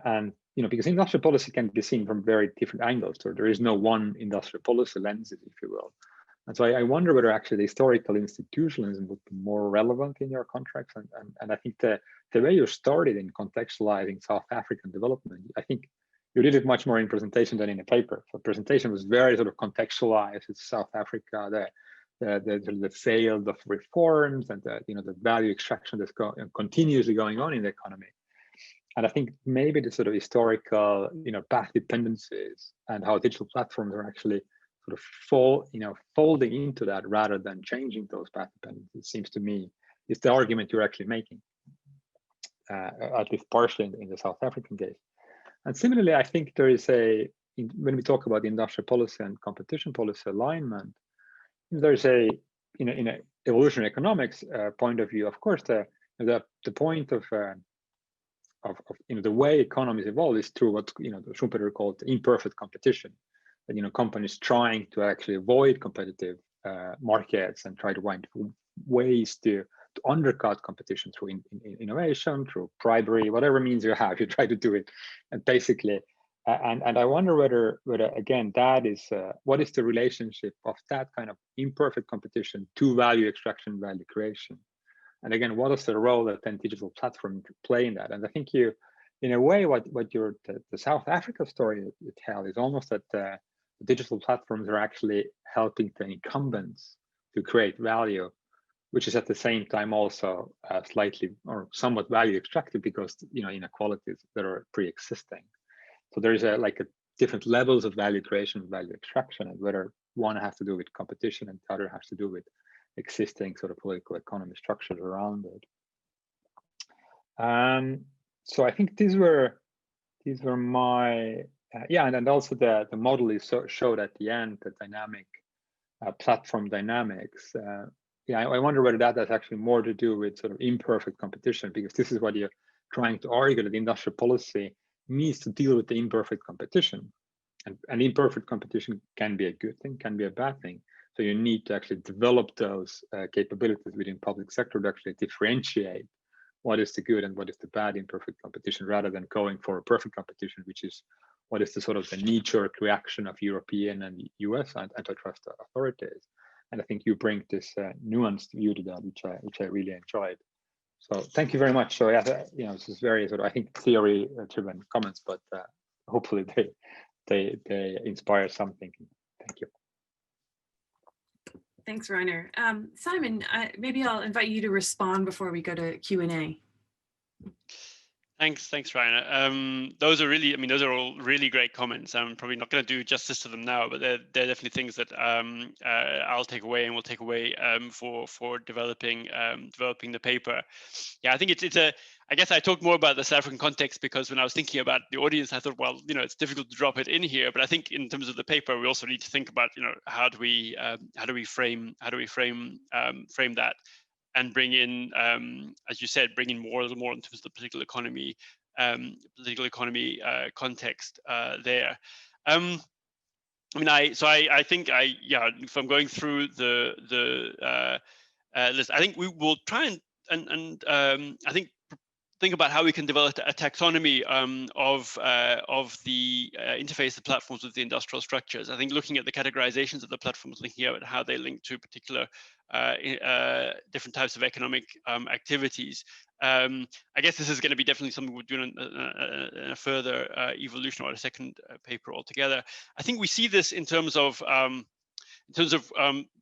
and because industrial policy can be seen from very different angles. So there is no one industrial policy lens, if you will. And so I wonder whether actually the historical institutionalism would be more relevant in your contracts. And I think the way you started in contextualizing South African development, I think you did it much more in presentation than in the paper. So presentation was very sort of contextualized. It's South Africa, the failed of reforms, and the value extraction that's continuously going on in the economy. And I think maybe the sort of historical, path dependencies and how digital platforms are actually sort of folding into that rather than changing those path dependencies, seems to me is the argument you're actually making, at least partially in the South African case. And similarly, I think there is when we talk about industrial policy and competition policy alignment, there's in an evolutionary economics point of view, of course, the point of the way economies evolve is through what Schumpeter called imperfect competition. That companies trying to actually avoid competitive markets and try to find ways to undercut competition through innovation, through bribery, whatever means you have, you try to do it. And basically, and I wonder whether again that is what is the relationship of that kind of imperfect competition to value extraction, value creation. And again, what is the role that then digital platforms play in that? And I think you, in a way, what the South Africa story you tell is almost that the digital platforms are actually helping the incumbents to create value, which is at the same time also slightly or somewhat value extractive because inequalities that are pre-existing. So there is a different levels of value creation, value extraction, and whether one has to do with competition and the other has to do with existing sort of political economy structures around it. So I think these were my and also the model is showed at the end, the dynamic platform dynamics. I wonder whether that has actually more to do with sort of imperfect competition, because this is what you're trying to argue, that industrial policy needs to deal with the imperfect competition, and imperfect competition can be a good thing, can be a bad thing. So you need to actually develop those capabilities within public sector to actually differentiate what is the good and what is the bad imperfect competition, rather than going for a perfect competition, which is what is the sort of the knee-jerk reaction of European and US antitrust authorities. And I think you bring this nuanced view to that, which I really enjoyed. So thank you very much. So this is very sort of, I think, theory-driven comments, but hopefully they inspire some thinking. Thank you. Thanks, Rainer. Simon, maybe I'll invite you to respond before we go to Q&A. Thanks, Rainer. Those are all really great comments. I'm probably not going to do justice to them now, but they're definitely things that I'll take away and we'll take away for developing the paper. Yeah, I think I guess I talked more about the South African context because when I was thinking about the audience, I thought, well, it's difficult to drop it in here. But I think in terms of the paper, we also need to think about, how do we frame that, and bring in, as you said, bring in a little more in terms of the political economy context there. I think if I'm going through the list, I think we will try and I think about how we can develop a taxonomy of the interface of platforms with the industrial structures. I think looking at the categorizations of the platforms, looking at how they link to particular different types of economic activities. I guess this is going to be definitely something we're doing in a further evolution or a second paper altogether. I think we see this in terms of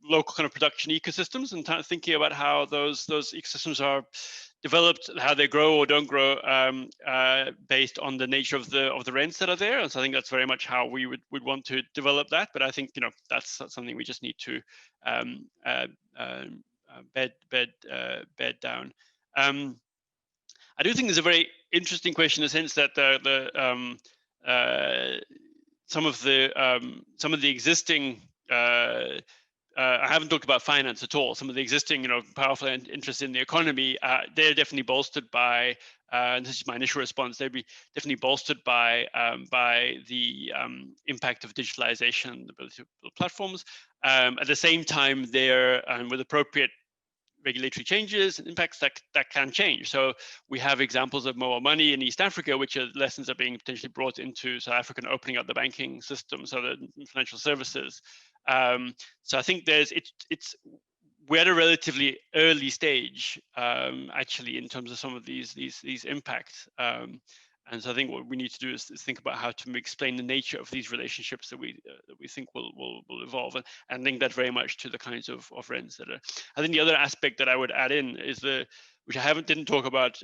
local kind of production ecosystems, and thinking about how those ecosystems are developed, how they grow or don't grow based on the nature of the rents that are there. And so I think that's very much how we would want to develop that. But I think that's something we just need to bed down. I do think there's a very interesting question in the sense that some of the existing I haven't talked about finance at all. Some of the existing, powerful interests in the economy, they're definitely bolstered by, and this is my initial response, they'd be definitely bolstered by the impact of digitalization, the ability to build platforms. At the same time, they're with appropriate regulatory changes and impacts that can change. So we have examples of mobile money in East Africa, which are lessons are being potentially brought into South Africa and opening up the banking system, so the financial services. So I think we're at a relatively early stage, actually, in terms of some of these impacts. And so I think what we need to do is think about how to explain the nature of these relationships that we think will evolve, and link that very much to the kinds of rents that are. I think the other aspect that I would add in is which I didn't talk about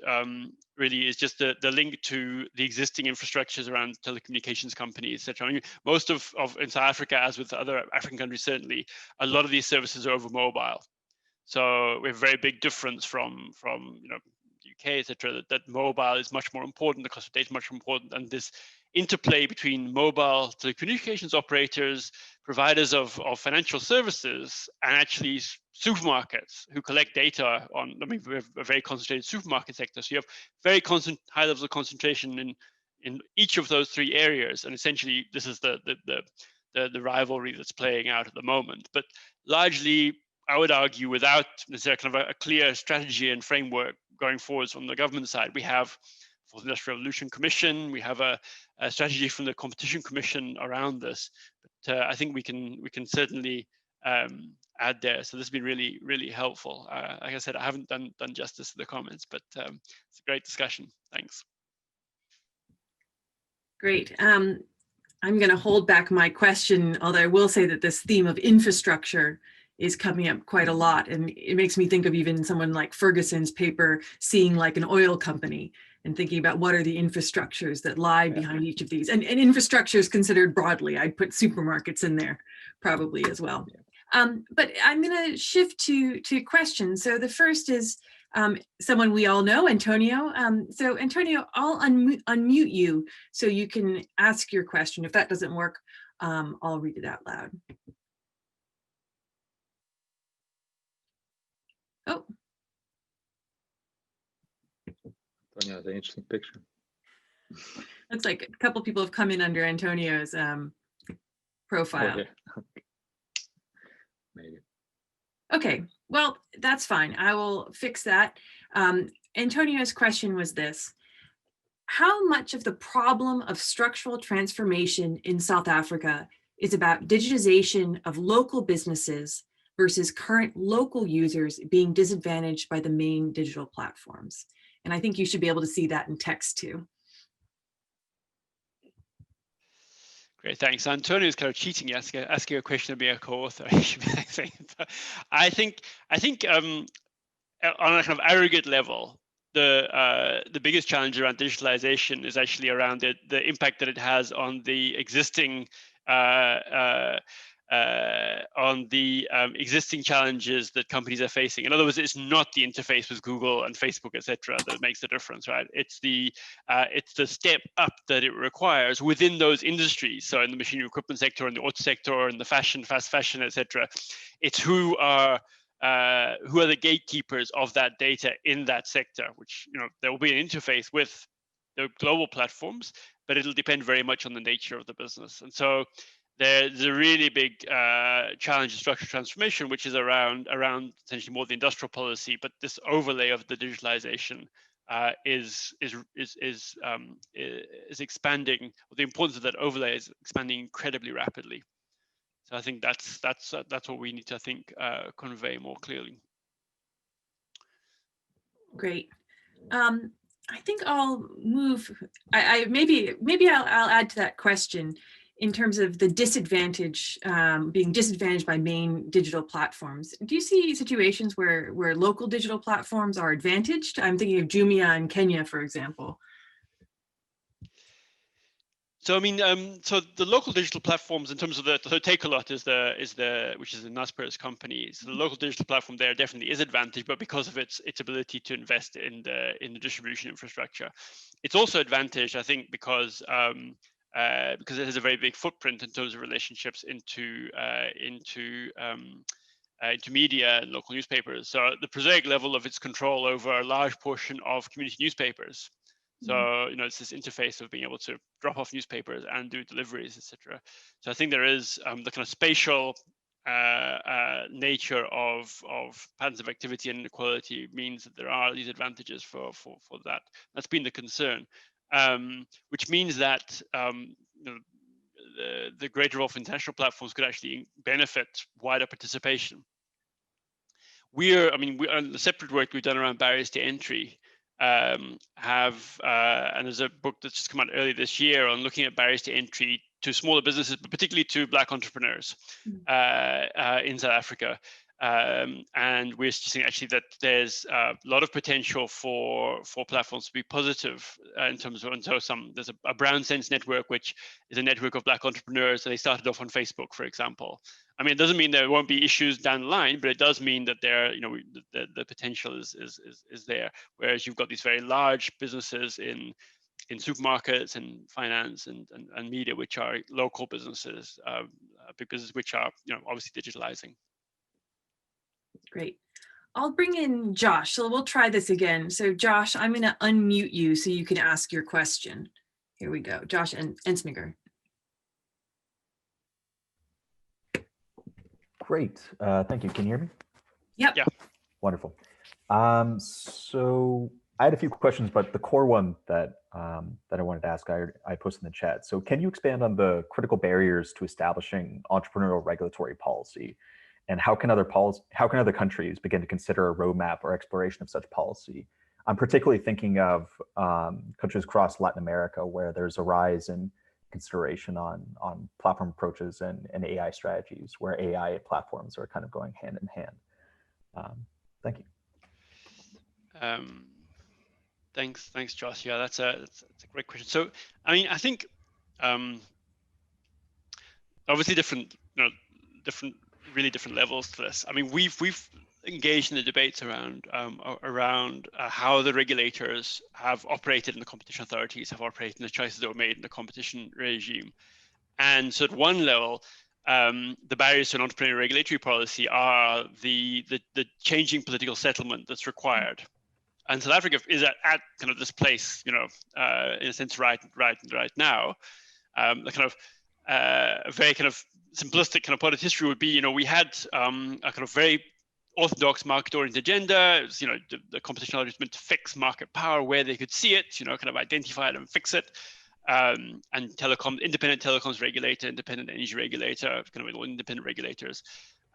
really, is just the link to the existing infrastructures around telecommunications companies, etc. I mean, most of in South Africa, as with other African countries, certainly, a lot of these services are over mobile. So we have a very big difference from UK, etc. That mobile is much more important, the cost of data is much more important, and this interplay between mobile telecommunications operators, providers of financial services, and actually supermarkets who collect data on. I mean, we have a very concentrated supermarket sector, so you have very high levels of concentration in each of those three areas, and essentially this is the rivalry that's playing out at the moment. But largely, I would argue, without necessarily kind of a clear strategy and framework going forwards from the government side, we have for the Industrial Revolution Commission, we have a strategy from the Competition Commission around this. But I think we can certainly add there. So this has been really, really helpful. Like I said, I haven't done justice to the comments, but it's a great discussion. Thanks. Great. I'm going to hold back my question, although I will say that this theme of infrastructure is coming up quite a lot. And it makes me think of even someone like Ferguson's paper, seeing like an oil company and thinking about what are the infrastructures that lie behind each of these. And infrastructure is considered broadly. I'd put supermarkets in there probably as well. But I'm going to shift to questions. So the first is someone we all know, Antonio. So Antonio, I'll unmute you so you can ask your question. If that doesn't work, I'll read it out loud. Oh. Antonio has an interesting picture. Looks like a couple of people have come in under Antonio's profile. Oh, yeah. Maybe. Okay, well, that's fine. I will fix that. Antonio's question was this: how much of the problem of structural transformation in South Africa is about digitization of local businesses versus current local users being disadvantaged by the main digital platforms? And I think you should be able to see that in text too. Great, thanks. Antonio's kind of cheating, asking a question to be a co-author. I think on a kind of aggregate level, the biggest challenge around digitalization is actually around the impact that it has on the existing existing challenges that companies are facing. In other words, it's not the interface with Google and Facebook, etc., that makes the difference, right? It's the step up that it requires within those industries. So in the machinery equipment sector, in the auto sector, in the fast fashion, etc., it's who are the gatekeepers of that data in that sector. Which there will be an interface with the global platforms, but it'll depend very much on the nature of the business. And so there's a really big challenge of structural transformation, which is around essentially more the industrial policy, but this overlay of the digitalization is expanding. The importance of that overlay is expanding incredibly rapidly. So I think that's what we need to, I think, convey more clearly. Great. I think I'll move. Maybe I'll add to that question in terms of the disadvantage, being disadvantaged by main digital platforms. Do you see situations where local digital platforms are advantaged? I'm thinking of Jumia in Kenya, for example. So I mean, so the local digital platforms, in terms of the Takealot which is a Naspers company. So the local digital platform there definitely is advantage, but because of its ability to invest in the distribution infrastructure, it's also advantage, I think, because it has a very big footprint in terms of relationships into media and local newspapers. So the prosaic level of its control over a large portion of community newspapers. So, you know, it's this interface of being able to drop off newspapers and do deliveries, etc. So I think there is the kind of spatial nature of patterns of activity and inequality means that there are these advantages for that. That's been the concern, which means that you know, the greater role of international platforms could actually benefit wider participation. The separate work we've done around barriers to entry, and there's a book that's just come out earlier this year on looking at barriers to entry to smaller businesses, but particularly to Black entrepreneurs in South Africa. And we're seeing actually that there's a lot of potential for platforms to be positive in terms of, and so there's a Brown Sense network, which is a network of Black entrepreneurs, and they started off on Facebook, for example. I mean, it doesn't mean there won't be issues down the line, but it does mean that there, you know, the potential is there. Whereas you've got these very large businesses in supermarkets and finance and media, which are local businesses, because which are, you know, obviously digitalizing. Great. I'll bring in Josh. So we'll try this again. So Josh, I'm going to unmute you so you can ask your question. Here we go. Josh Ensminger. Great. Thank you. Can you hear me? Yep. Yeah. Wonderful. So I had a few questions, but the core one that I wanted to ask, I posted in the chat. So can you expand on the critical barriers to establishing entrepreneurial regulatory policy? And how can other countries begin to consider a roadmap or exploration of such policy? I'm particularly thinking of countries across Latin America where there's a rise in consideration on platform approaches and AI strategies, where AI platforms are kind of going hand in hand. Thank you. Thanks, Josh. Yeah, that's a great question. So, I mean, I think obviously really different levels to this. I mean, we've engaged in the debates around how the regulators have operated, and the competition authorities have operated, and the choices that were made in the competition regime. And so, at one level, the barriers to an entrepreneurial regulatory policy are the changing political settlement that's required. And South Africa is at kind of this place, you know, in a sense, right now. The kind of a very kind of simplistic kind of part of history would be, you know, we had a kind of very orthodox market-oriented agenda. It was, you know, the competition authorities meant to fix market power where they could see it, you know, kind of identify it and fix it. And independent telecoms regulator, independent energy regulator, kind of independent regulators.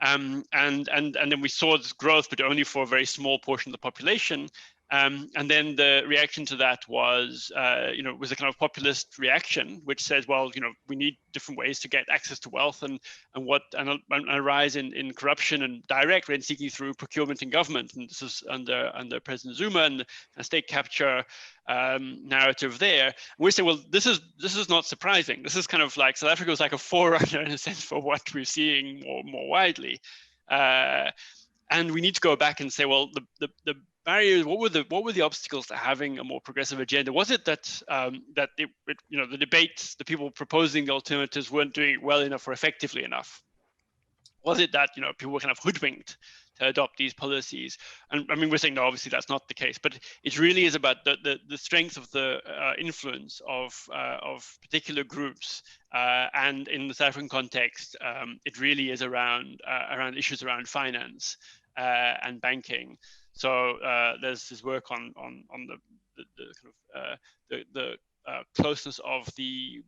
And then we saw this growth, but only for a very small portion of the population. And then the reaction to that was, was a kind of populist reaction, which says, well, you know, we need different ways to get access to wealth, and a rise in corruption and direct rent seeking through procurement and government. And this is under President Zuma and the state capture narrative there. And we say, well, this is not surprising. This is kind of like South Africa was like a forerunner in a sense for what we're seeing more widely. And we need to go back and say, well, the barriers, what were the obstacles to having a more progressive agenda? Was it that the debates, the people proposing the alternatives weren't doing it well enough or effectively enough? Was it that, you know, people were kind of hoodwinked adopt these policies. And I mean, we're saying no, obviously that's not the case, but it really is about the strength of the influence of particular groups. And in the South African context, it really is around issues around finance and banking. So there's this work on the closeness of the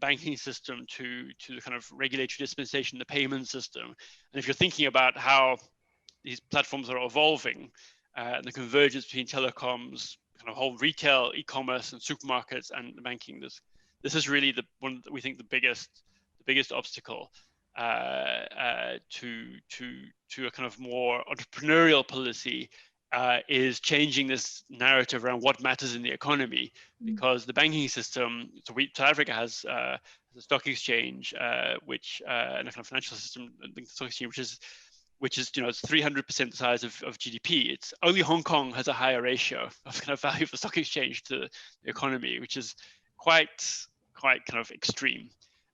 banking system to the kind of regulatory dispensation, the payment system. And if you're thinking about how these platforms are evolving, and the convergence between telecoms, kind of whole retail, e-commerce, and supermarkets, and the banking, this is really we think the biggest obstacle to a kind of more entrepreneurial policy. Is changing this narrative around what matters in the economy, because the banking system, South Africa has a stock exchange, which and a kind of financial system, the stock exchange, which is it's 300% the size of GDP. It's only Hong Kong has a higher ratio of kind of value of the stock exchange to the economy, which is quite kind of extreme.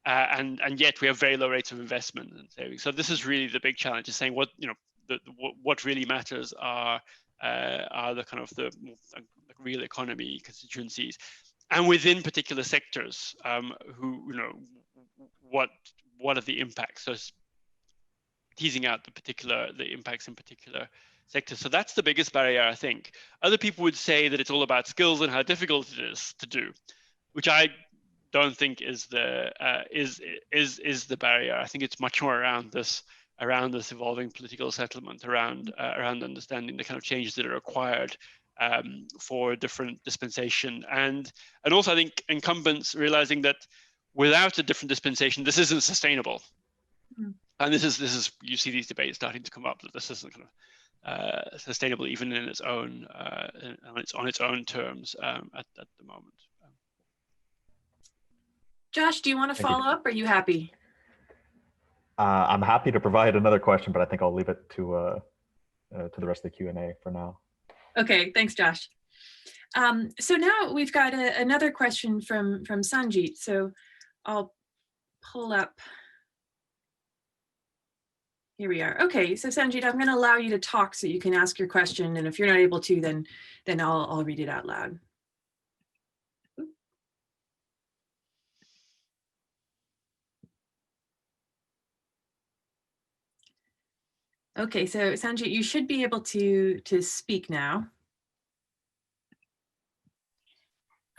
And yet we have very low rates of investment and savings. So this is really the big challenge: is saying what what really matters are the kind of the real economy constituencies, and within particular sectors, what are the impacts? So teasing out the impacts in particular sectors. So that's the biggest barrier, I think. Other people would say that it's all about skills and how difficult it is to do, which I don't think is the barrier. I think it's much more around this evolving political settlement, around understanding the kind of changes that are required for different dispensation, and also I think incumbents realizing that without a different dispensation, this isn't sustainable. And this is you see these debates starting to come up that this isn't kind of sustainable even in its own on its own terms at the moment. Josh, do you want to follow up? Or are you happy? I'm happy to provide another question, but I think I'll leave it to the rest of the Q&A for now. Okay, thanks, Josh. So now we've got another question from Sanjit. So I'll pull up. Here we are. Okay, so Sanjit, I'm going to allow you to talk so you can ask your question, and if you're not able to, then I'll read it out loud. Okay, so Sanjit, you should be able to speak now.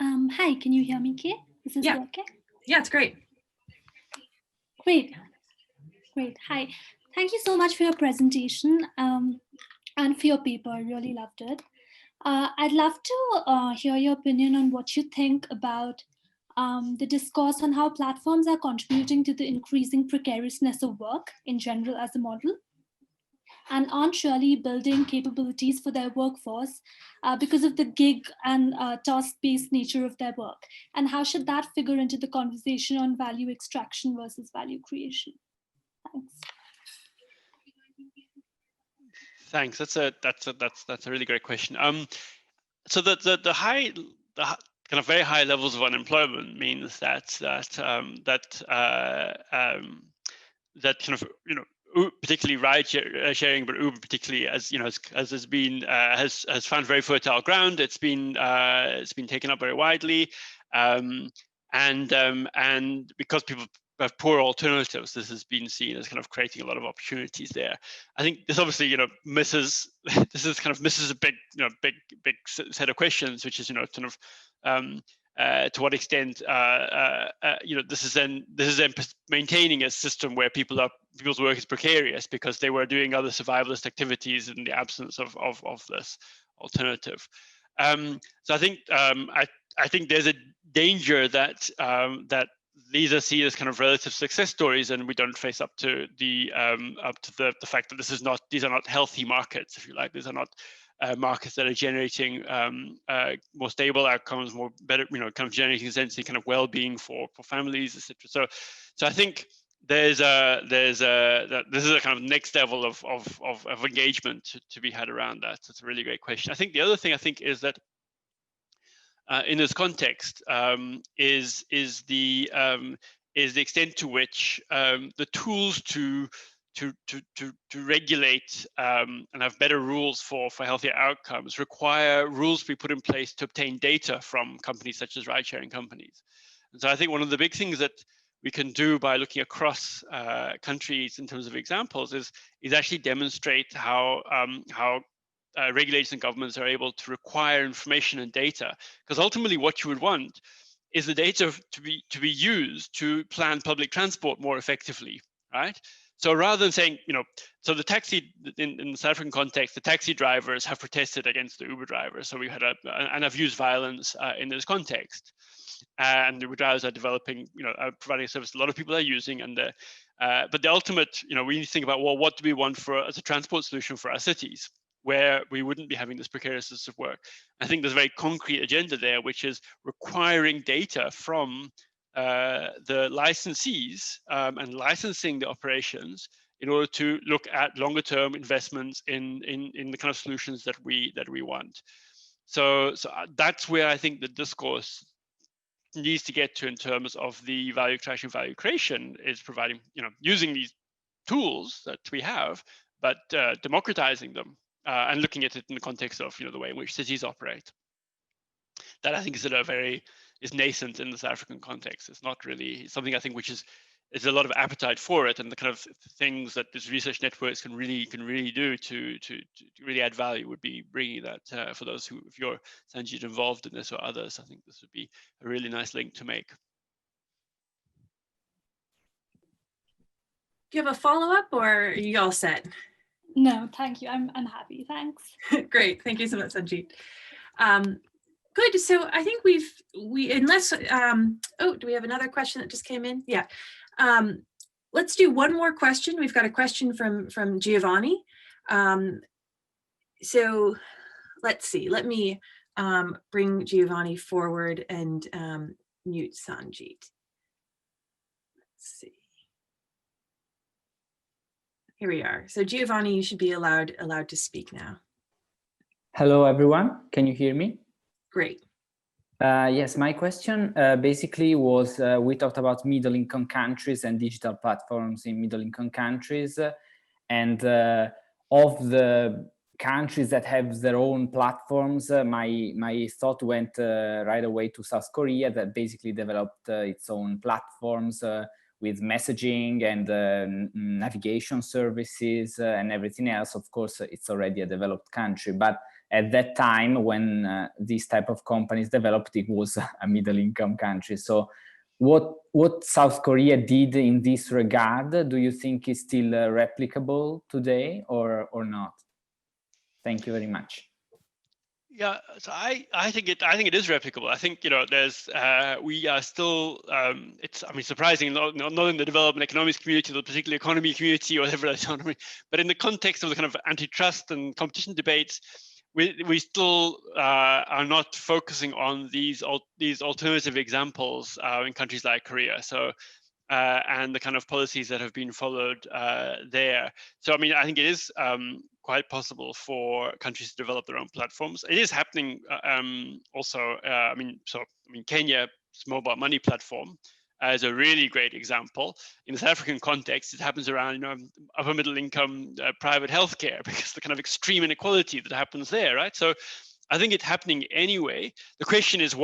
Hi, can you hear me, Kate? Is this working? Yeah, it's great. Great. Hi, thank you so much for your presentation and for your paper. I really loved it. I'd love to hear your opinion on what you think about the discourse on how platforms are contributing to the increasing precariousness of work in general as a model, and aren't surely building capabilities for their workforce because of the gig and task-based nature of their work. And how should that figure into the conversation on value extraction versus value creation? Thanks. That's a really great question. So the kind of very high levels of unemployment means that kind of particularly ride sharing, but Uber particularly, as has been has found very fertile ground. It's been taken up very widely, and because people have poor alternatives, this has been seen as kind of creating a lot of opportunities there. I think this obviously misses a big set of questions, which is kind of to what extent this is then maintaining a system where people's work is precarious because they were doing other survivalist activities in the absence of this alternative. So I think there's a danger that these are seen as kind of relative success stories, and we don't face up to the fact that these are not healthy markets, if you like. These are not markets that are generating more stable outcomes, better, kind of generating essentially kind of well-being for families, etc. So I think this is a kind of next level of engagement to be had around that. It's a really great question. I think the other thing I think is that in this context is the extent to which the tools to to regulate and have better rules for healthier outcomes require rules to be put in place to obtain data from companies such as ride-sharing companies. And so I think one of the big things that we can do by looking across countries in terms of examples is actually demonstrate how regulators and governments are able to require information and data, because ultimately what you would want is the data to be used to plan public transport more effectively, right? So rather than saying, so the taxi, in the South African context, the taxi drivers have protested against the Uber drivers. So we had and have used violence in this context. And the Uber drivers are developing, providing a service a lot of people are using. And but the ultimate, we need to think about, well, what do we want as a transport solution for our cities, where we wouldn't be having this precarious of work. I think there's a very concrete agenda there, which is requiring data from the licensees and licensing the operations in order to look at longer term investments in the kind of solutions that we want. So that's where I think the discourse needs to get to in terms of the value extraction, value creation, is providing, using these tools that we have, but democratizing them and looking at it in the context of, the way in which cities operate. That I think is nascent in the South African context. It's not really something I think which is a lot of appetite for it, and the kind of things that this research networks can really do to really add value would be bringing that for those who, if you're Sanjit involved in this or others, I think this would be a really nice link to make. Do you have a follow-up, or are you all set? No, thank you. I'm happy. Thanks. Great. Thank you so much, Sanjit. Good. So I think unless, oh, do we have another question that just came in? Yeah. Let's do one more question. We've got a question from Giovanni. So let's see. Let me bring Giovanni forward and mute Sanjit. Let's see. Here we are. So Giovanni, you should be allowed to speak now. Hello, everyone. Can you hear me? Great. Yes, my question basically was, we talked about middle-income countries and digital platforms in middle-income countries. And of the countries that have their own platforms, my thought went right away to South Korea, that basically developed its own platforms with messaging and navigation services and everything else. Of course, it's already a developed country, but at that time when these type of companies developed, it was a middle-income country. So what South Korea did in this regard, do you think is still replicable today or not? Thank you very much. Yeah, so I think it is replicable. I think there's we are still it's surprising not in the development economics community, the particular economy community, or whatever economy, but in the context of the kind of antitrust and competition debates, we still are not focusing on these alternative examples in countries like Korea. So and the kind of policies that have been followed there. So I think it is quite possible for countries to develop their own platforms. It is happening also. Kenya's mobile money platform is a really great example. In the South African context, it happens around upper middle income private healthcare, because the kind of extreme inequality that happens there, right? So I think it's happening anyway. The question is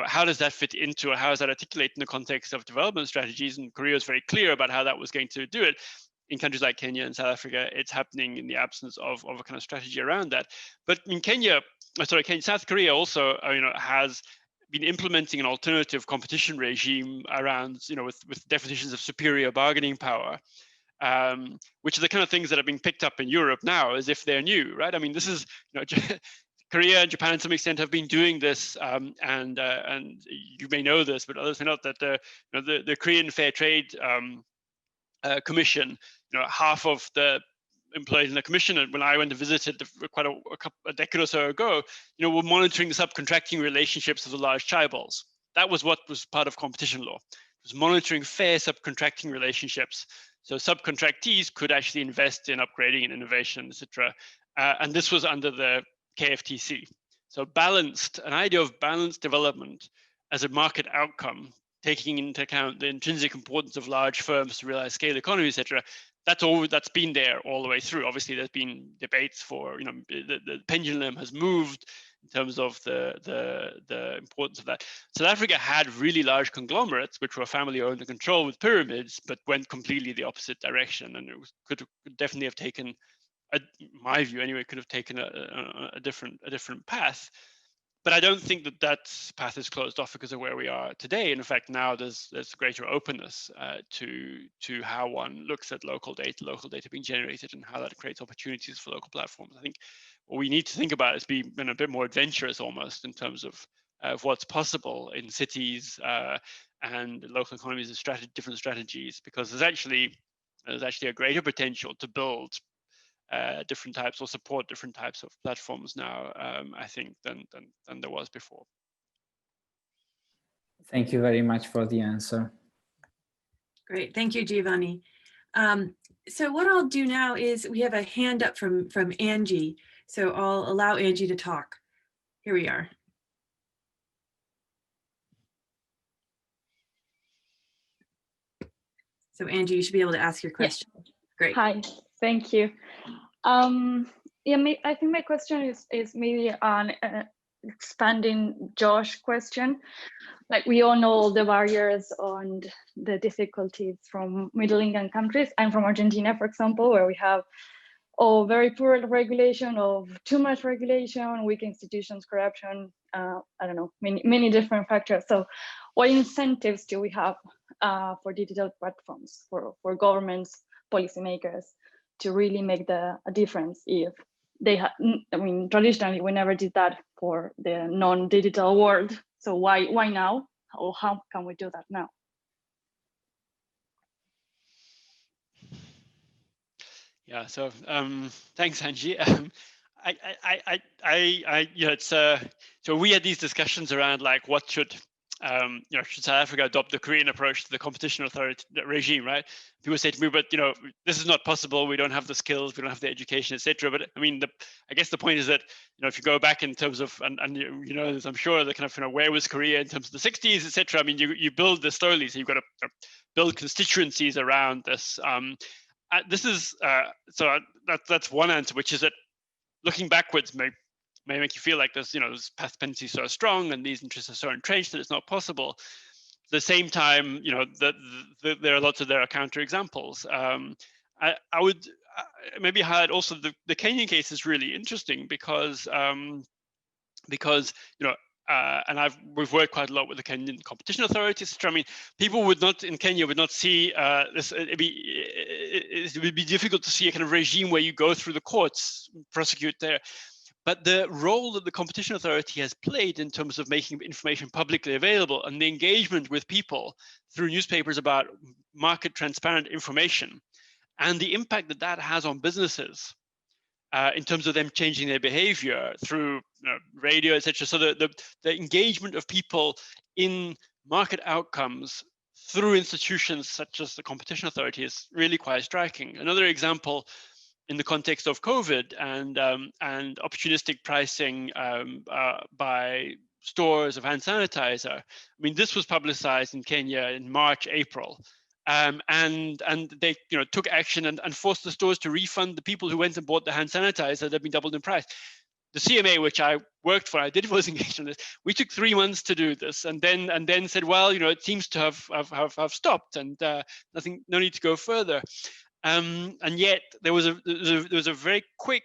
how does that fit into, or how does that articulate in the context of development strategies? And Korea is very clear about how that was going to do it. In countries like Kenya and South Africa, it's happening in the absence of a kind of strategy around that. But in South Korea also, has been implementing an alternative competition regime around, with definitions of superior bargaining power, which are the kind of things that are being picked up in Europe now as if they're new, right? This is, Korea and Japan, to some extent, have been doing this, and you may know this, but others may not, that the Korean Fair Trade Commission, half of the employees in the commission, and when I went to visit it quite a decade or so ago, were monitoring the subcontracting relationships of the large chaebols. That was what was part of competition law. It was monitoring fair subcontracting relationships. So subcontractees could actually invest in upgrading and innovation, etc. And this was under the KFTC. So an idea of balanced development as a market outcome, taking into account the intrinsic importance of large firms to realize scale economy, etc. that's been there all the way through. Obviously, there's been debates for, you know, the pendulum has moved in terms of the importance of that. South Africa had really large conglomerates, which were family owned and controlled with pyramids, but went completely the opposite direction, and it could definitely have taken, my view anyway, could have taken a different path. But I don't think that path is closed off because of where we are today. And in fact, now there's greater openness to how one looks at local data being generated, and how that creates opportunities for local platforms. I think what we need to think about is being a bit more adventurous, almost, in terms of what's possible in cities and local economies of different strategies, because there's actually a greater potential to build different types, or support different types of platforms now, I think, than there was before. Thank you very much for the answer. Great, thank you, Giovanni. So what I'll do now is, we have a hand up from Angie, so I'll allow Angie to talk. Here we are. So Angie, you should be able to ask your question. Yes. Great. Hi, thank you. Yeah, I think my question is maybe on expanding Josh's question. Like, we all know the barriers and the difficulties from middle-income countries. I'm from Argentina, for example, where we have very poor regulation, of too much regulation, weak institutions, corruption, I don't know, many different factors. So what incentives do we have for digital platforms, for governments, policymakers, to really make a difference? If they have, I mean, traditionally we never did that for the non-digital world. So why now? Or how can we do that now? Yeah. So thanks, Angie. It's so we had these discussions around, like, what should should South Africa adopt the Korean approach to the competition authority regime, right? People say to me, but this is not possible. We don't have the skills, we don't have the education, etc. But I mean, I guess the point is that if you go back in terms of, and I'm sure the kind of where was Korea in terms of the 60s, etc. I mean, you build this slowly, so you've got to build constituencies around this. This is so that's one answer, which is that looking backwards may make you feel like there's this path dependency so strong and these interests are so entrenched that it's not possible. At the same time, there are counter examples. I would maybe highlight also the Kenyan case is really interesting because and we've worked quite a lot with the Kenyan competition authorities. I mean, people in Kenya would not see this. It would be difficult to see a kind of regime where you go through the courts, prosecute there. But the role that the competition authority has played in terms of making information publicly available, and the engagement with people through newspapers about market transparent information, and the impact that has on businesses in terms of them changing their behavior through radio, etc. So the engagement of people in market outcomes through institutions such as the competition authority is really quite striking. Another example, in the context of COVID and opportunistic pricing by stores of hand sanitizer. I mean, this was publicized in Kenya in March, April. And they took action and forced the stores to refund the people who went and bought the hand sanitizer that had been doubled in price. The CMA, which I worked for, was engaged on this. We took 3 months to do this, and then said, well, it seems to have stopped, and no need to go further. And yet there was a very quick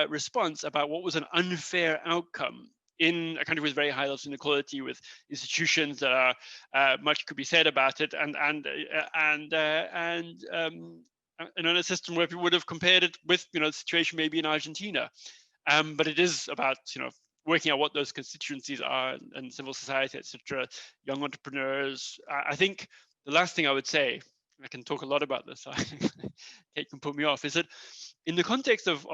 response about what was an unfair outcome in a country with very high levels of inequality, with institutions that are much could be said about it, and in a system where people would have compared it with the situation maybe in Argentina. But it is about working out what those constituencies are, and civil society, etc., young entrepreneurs. I think the last thing I would say, I can talk a lot about this, so Kate can put me off, is that in the context of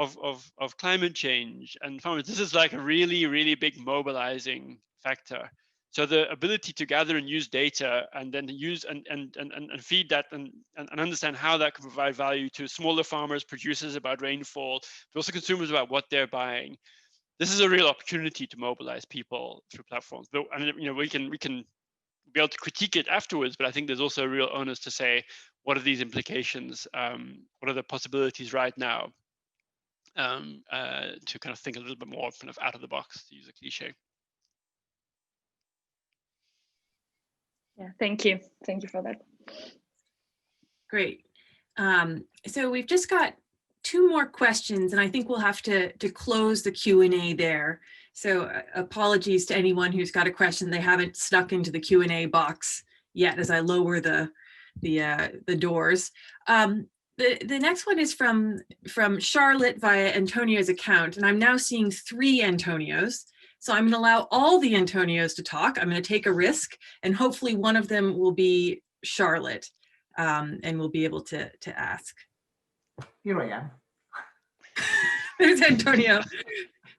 climate change and farmers, this is like a really, really big mobilizing factor. So the ability to gather and use data, and then use and feed that and understand how that can provide value to smaller farmers, producers about rainfall, but also consumers about what they're buying. This is a real opportunity to mobilize people through platforms. And we can be able to critique it afterwards, but I think there's also a real onus to say, what are these implications? What are the possibilities right now? To kind of think a little bit more kind of out of the box, to use a cliche. Yeah, thank you. Thank you for that. Great. So we've just got 2 more questions, and I think we'll have to close the Q&A there. So apologies to anyone who's got a question they haven't snuck into the Q&A box yet as I lower the doors. The next one is from Charlotte via Antonio's account, and I'm now seeing 3 Antonios. So I'm going to allow all the Antonios to talk. I'm going to take a risk, and hopefully one of them will be Charlotte, and we'll be able to ask. Here I am. There's Antonio.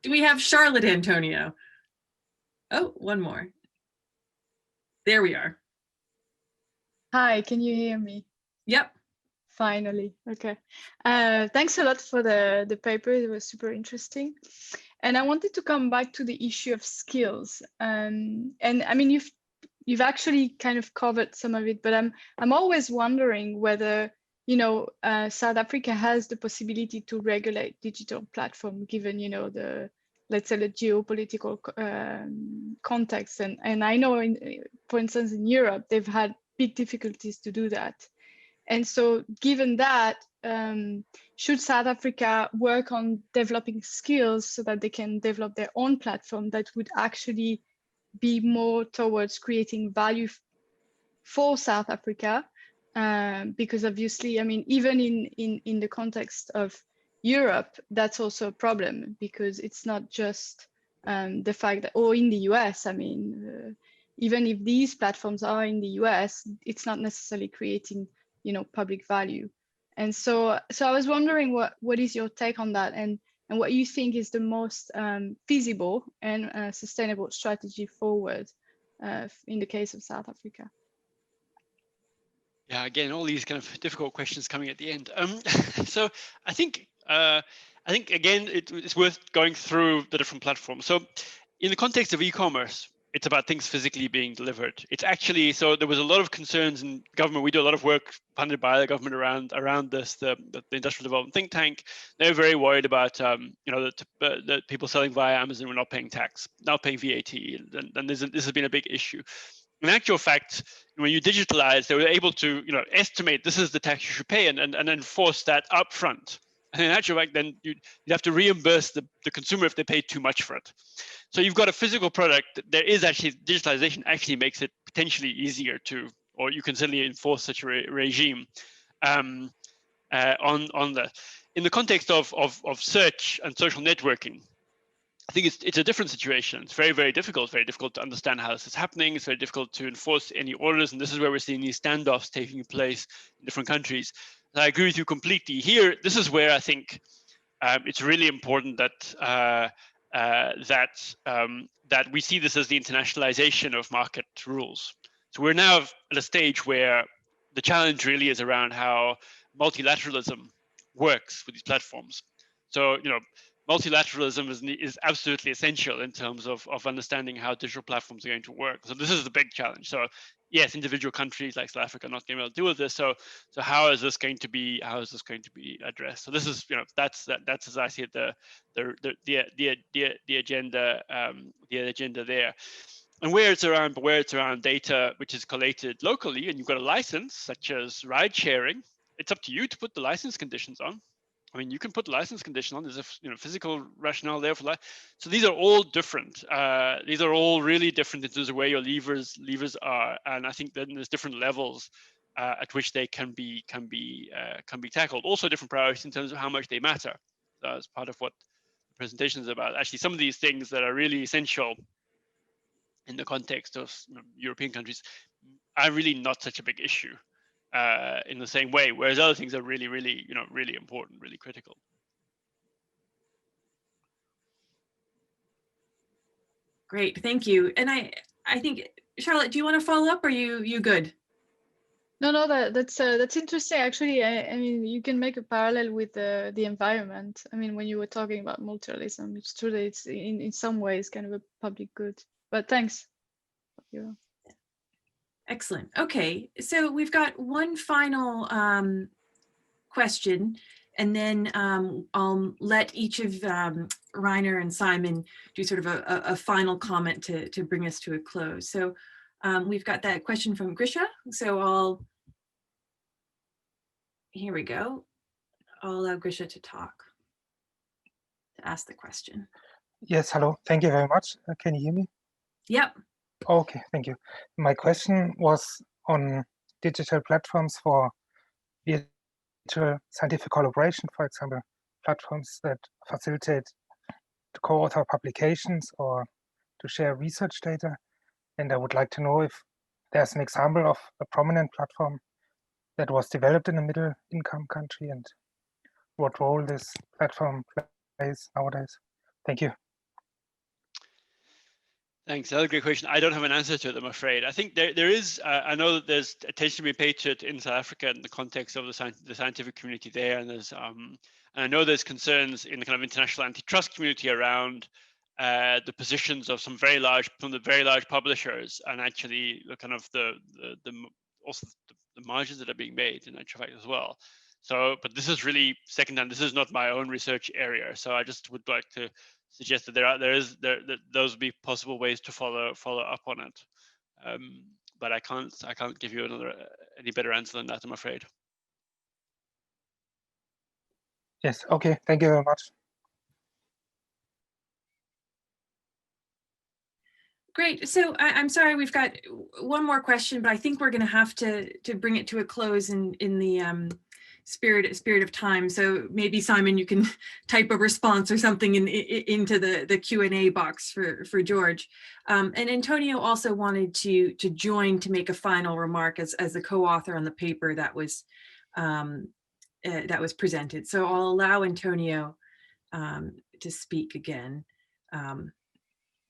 Do we have Charlotte Antonio? Oh, one more. There we are. Hi, can you hear me? Yep. Finally, okay. Thanks a lot for the paper. It was super interesting. And I wanted to come back to the issue of skills. And I mean, you've actually kind of covered some of it, but I'm always wondering whether, you know, South Africa has the possibility to regulate digital platform, given, you know, let's say the geopolitical context. And I know, for instance, in Europe, they've had big difficulties to do that. And so given that, should South Africa work on developing skills so that they can develop their own platform that would actually be more towards creating value for South Africa? Because obviously, I mean, even in the context of Europe, that's also a problem, because it's not just the fact that, or in the US, I mean, even if these platforms are in the US, it's not necessarily creating, you know, public value. And so I was wondering what is your take on that, and what you think is the most feasible and sustainable strategy forward in the case of South Africa? Yeah, again, all these kind of difficult questions coming at the end. So I think again, it's worth going through the different platforms. So in the context of e-commerce, it's about things physically being delivered. It's actually, so there was a lot of concerns in government. We do a lot of work funded by the government around this, the Industrial Development Think Tank. They're very worried about, you know, that people selling via Amazon were not paying tax, not paying VAT, and this has been a big issue. In actual fact, when you digitalize, they were able to, you know, estimate this is the tax you should pay and enforce that upfront. And in actual fact, then you'd have to reimburse the consumer if they pay too much for it. So you've got a physical product. There is actually, digitalization actually makes it potentially easier to, or you can certainly enforce such a regime on that. In the context of search and social networking, I think it's a different situation. It's very, very difficult to understand how this is happening. It's very difficult to enforce any orders. And this is where we're seeing these standoffs taking place in different countries. And I agree with you completely. Here, this is where I think it's really important that that we see this as the internationalization of market rules. So we're now at a stage where the challenge really is around how multilateralism works with these platforms. So, you know, multilateralism is absolutely essential in terms of understanding how digital platforms are going to work. So this is the big challenge. So yes, individual countries like South Africa are not going to be able to deal with this. So how is this going to be addressed? So this is, you know, that's as I see it, the agenda there. And where it's around data which is collated locally, and you've got a license such as ride sharing, it's up to you to put the license conditions on. I mean, you can put the license condition on. There's a physical rationale there for that. So these are all different. These are all really different in terms of where your levers are, and I think then there's different levels at which they can be tackled. Also, different priorities in terms of how much they matter. So that's part of what the presentation is about. Actually, some of these things that are really essential in the context of European countries are really not such a big issue. In the same way, whereas other things are really, really, really important, really critical. Great, thank you. And I think, Charlotte, do you want to follow up, or you good? No, that's interesting. Actually, I mean, you can make a parallel with the environment. I mean, when you were talking about multilateralism, it's true that it's in some ways kind of a public good. But thanks. Excellent. Okay, so we've got one final question, and then I'll let each of Reiner and Simon do sort of a final comment to bring us to a close. So we've got that question from Grisha. So here we go. I'll allow Grisha to talk, to ask the question. Yes, hello. Thank you very much. Can you hear me? Yep. Okay, thank you. My question was on digital platforms for virtual scientific collaboration, for example, platforms that facilitate to co-author publications or to share research data. And I would like to know if there's an example of a prominent platform that was developed in a middle-income country and what role this platform plays nowadays. Thank you. Thanks. That's a great question. I don't have an answer to it, I'm afraid. I think there is, I know that there's attention being paid to it in South Africa in the context of the scientific community there. And there's, and I know there's concerns in the kind of international antitrust community around the positions of some very large publishers, and actually the kind of also the margins that are being made in actual fact as well. So, but this is really secondhand. This is not my own research area. So I just would like to suggest that those would be possible ways to follow up on it. But I can't give you any better answer than that, I'm afraid. Yes. Okay. Thank you very much. Great. So I'm sorry, we've got one more question, but I think we're going to have to bring it to a close in the spirit of time. So maybe Simon, you can type a response or something into the Q&A box for George. And Antonio also wanted to join to make a final remark as the co-author on the paper that was presented. So I'll allow Antonio to speak again,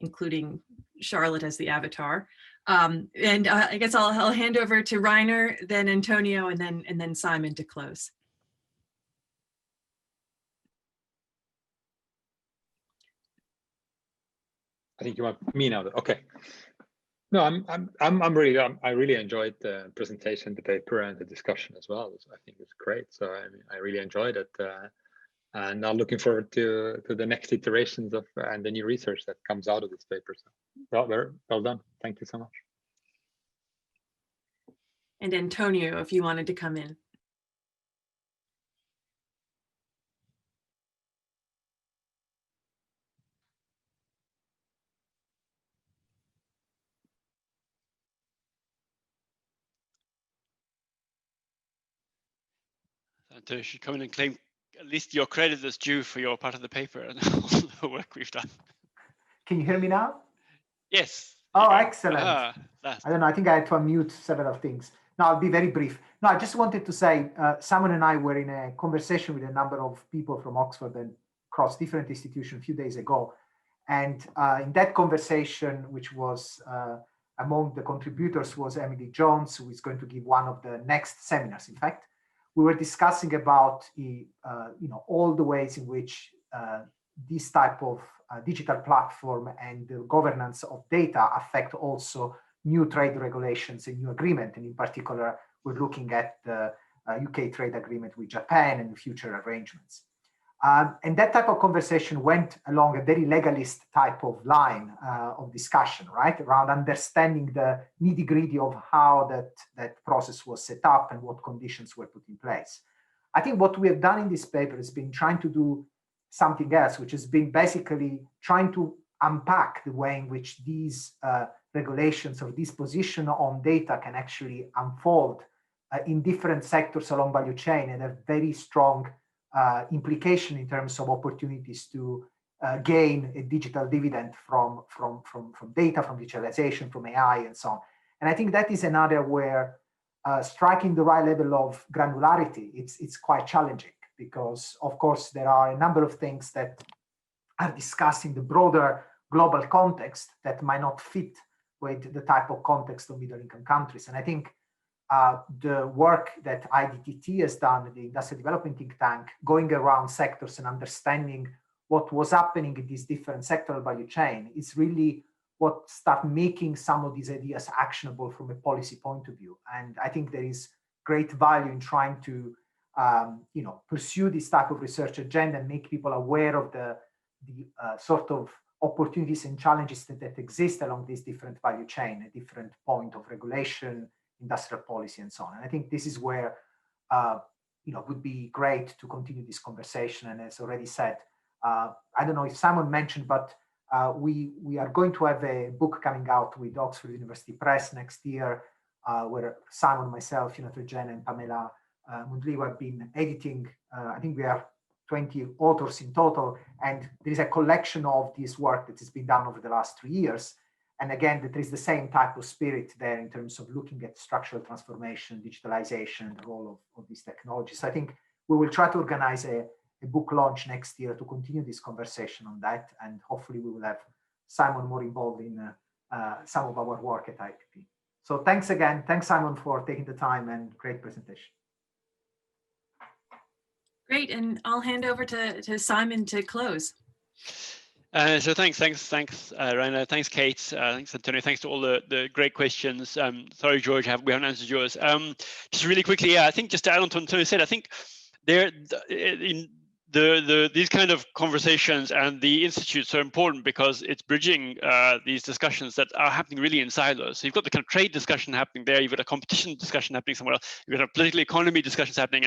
including Charlotte as the avatar. And I guess I'll hand over to Reiner, then Antonio, and then Simon to close. I think you want me now. Okay. No, I really enjoyed the presentation, the paper, and the discussion as well. I think it's great. So I really enjoyed it, and I'm looking forward to the next iterations of and the new research that comes out of this paper. So well done. Thank you so much. And Antonio, if you wanted to come in. Antonio should come in and claim at least your credit is due for your part of the paper and all the work we've done. Can you hear me now? Yes. Oh, excellent. I don't know. I think I had to unmute several things. No, I'll be very brief. No, I just wanted to say, Simon and I were in a conversation with a number of people from Oxford and across different institutions a few days ago. And in that conversation, which was among the contributors was Emily Jones, who is going to give one of the next seminars. In fact, we were discussing about all the ways in which this type of digital platform and the governance of data affect also new trade regulations and new agreement. And in particular, we're looking at the UK trade agreement with Japan and future arrangements. And that type of conversation went along a very legalist type of line of discussion, right? Around understanding the nitty-gritty of how that process was set up and what conditions were put in place. I think what we have done in this paper has been trying to do something else, which has been basically trying to unpack the way in which these regulations or this position on data can actually unfold in different sectors along value chain and have very strong implication in terms of opportunities to gain a digital dividend from data, from digitalization, from AI, and so on. And I think that is another where striking the right level of granularity, it's quite challenging because, of course, there are a number of things that are discussed in the broader global context that might not fit with the type of context of middle-income countries. And I think the work that IDTT has done, the Industrial Development Think Tank, going around sectors and understanding what was happening in these different sectoral value chain is really what start making some of these ideas actionable from a policy point of view. And I think there is great value in trying to pursue this type of research agenda and make people aware of the sort of opportunities and challenges that exist along this different value chain, a different point of regulation, industrial policy, and so on. And I think this is where would be great to continue this conversation. And as already said, I don't know if Simon mentioned, but we are going to have a book coming out with Oxford University Press next year, where Simon, myself, Jen, and Pamela Mundliwa have been editing. I think we are 20 authors in total, and there is a collection of this work that has been done over the last 3 years. And again, there is the same type of spirit there in terms of looking at structural transformation, digitalization, the role of these technologies. So I think we will try to organize a book launch next year to continue this conversation on that. And hopefully we will have Simon more involved in some of our work at IIPP. So thanks again. Thanks, Simon, for taking the time, and great presentation. Great, and I'll hand over to Simon to close. So thanks, Rainer. Thanks, Kate. Thanks, Antonio. Thanks to all the great questions. Sorry, George, we haven't answered yours. Just really quickly, yeah, I think just to add on to what Antonio said, I think these kind of conversations and the institutes are important because it's bridging these discussions that are happening really in silos. So you've got the kind of trade discussion happening there, you've got a competition discussion happening somewhere else, you've got a political economy discussions happening,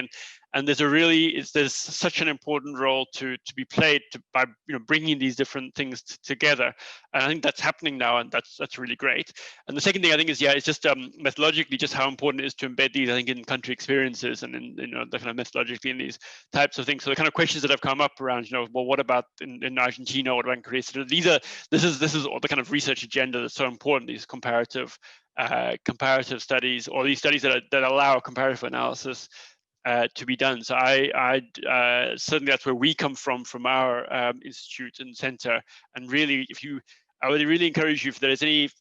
and there's such an important role to be played by bringing these different things together. And I think that's happening now, and that's really great. And the second thing I think is, it's just methodologically just how important it is to embed these, I think, in country experiences and in the kind of methodologically in these types of things. So the kind of questions that have come up around, well, what about in Argentina, what about in Korea? So this is all the kind of research agenda that's so important, these comparative studies, or these studies that allow comparative analysis to be done. So I certainly that's where we come from our institute and center. And really, I would really encourage you, if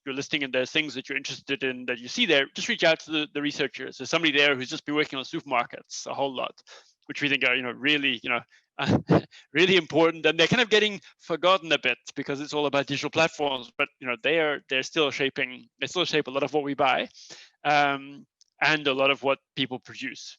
you're listening and there's things that you're interested in that you see there, just reach out to the researchers. There's somebody there who's just been working on supermarkets a whole lot, which we think are really really important, and they're kind of getting forgotten a bit because it's all about digital platforms. But they still shape a lot of what we buy, and a lot of what people produce.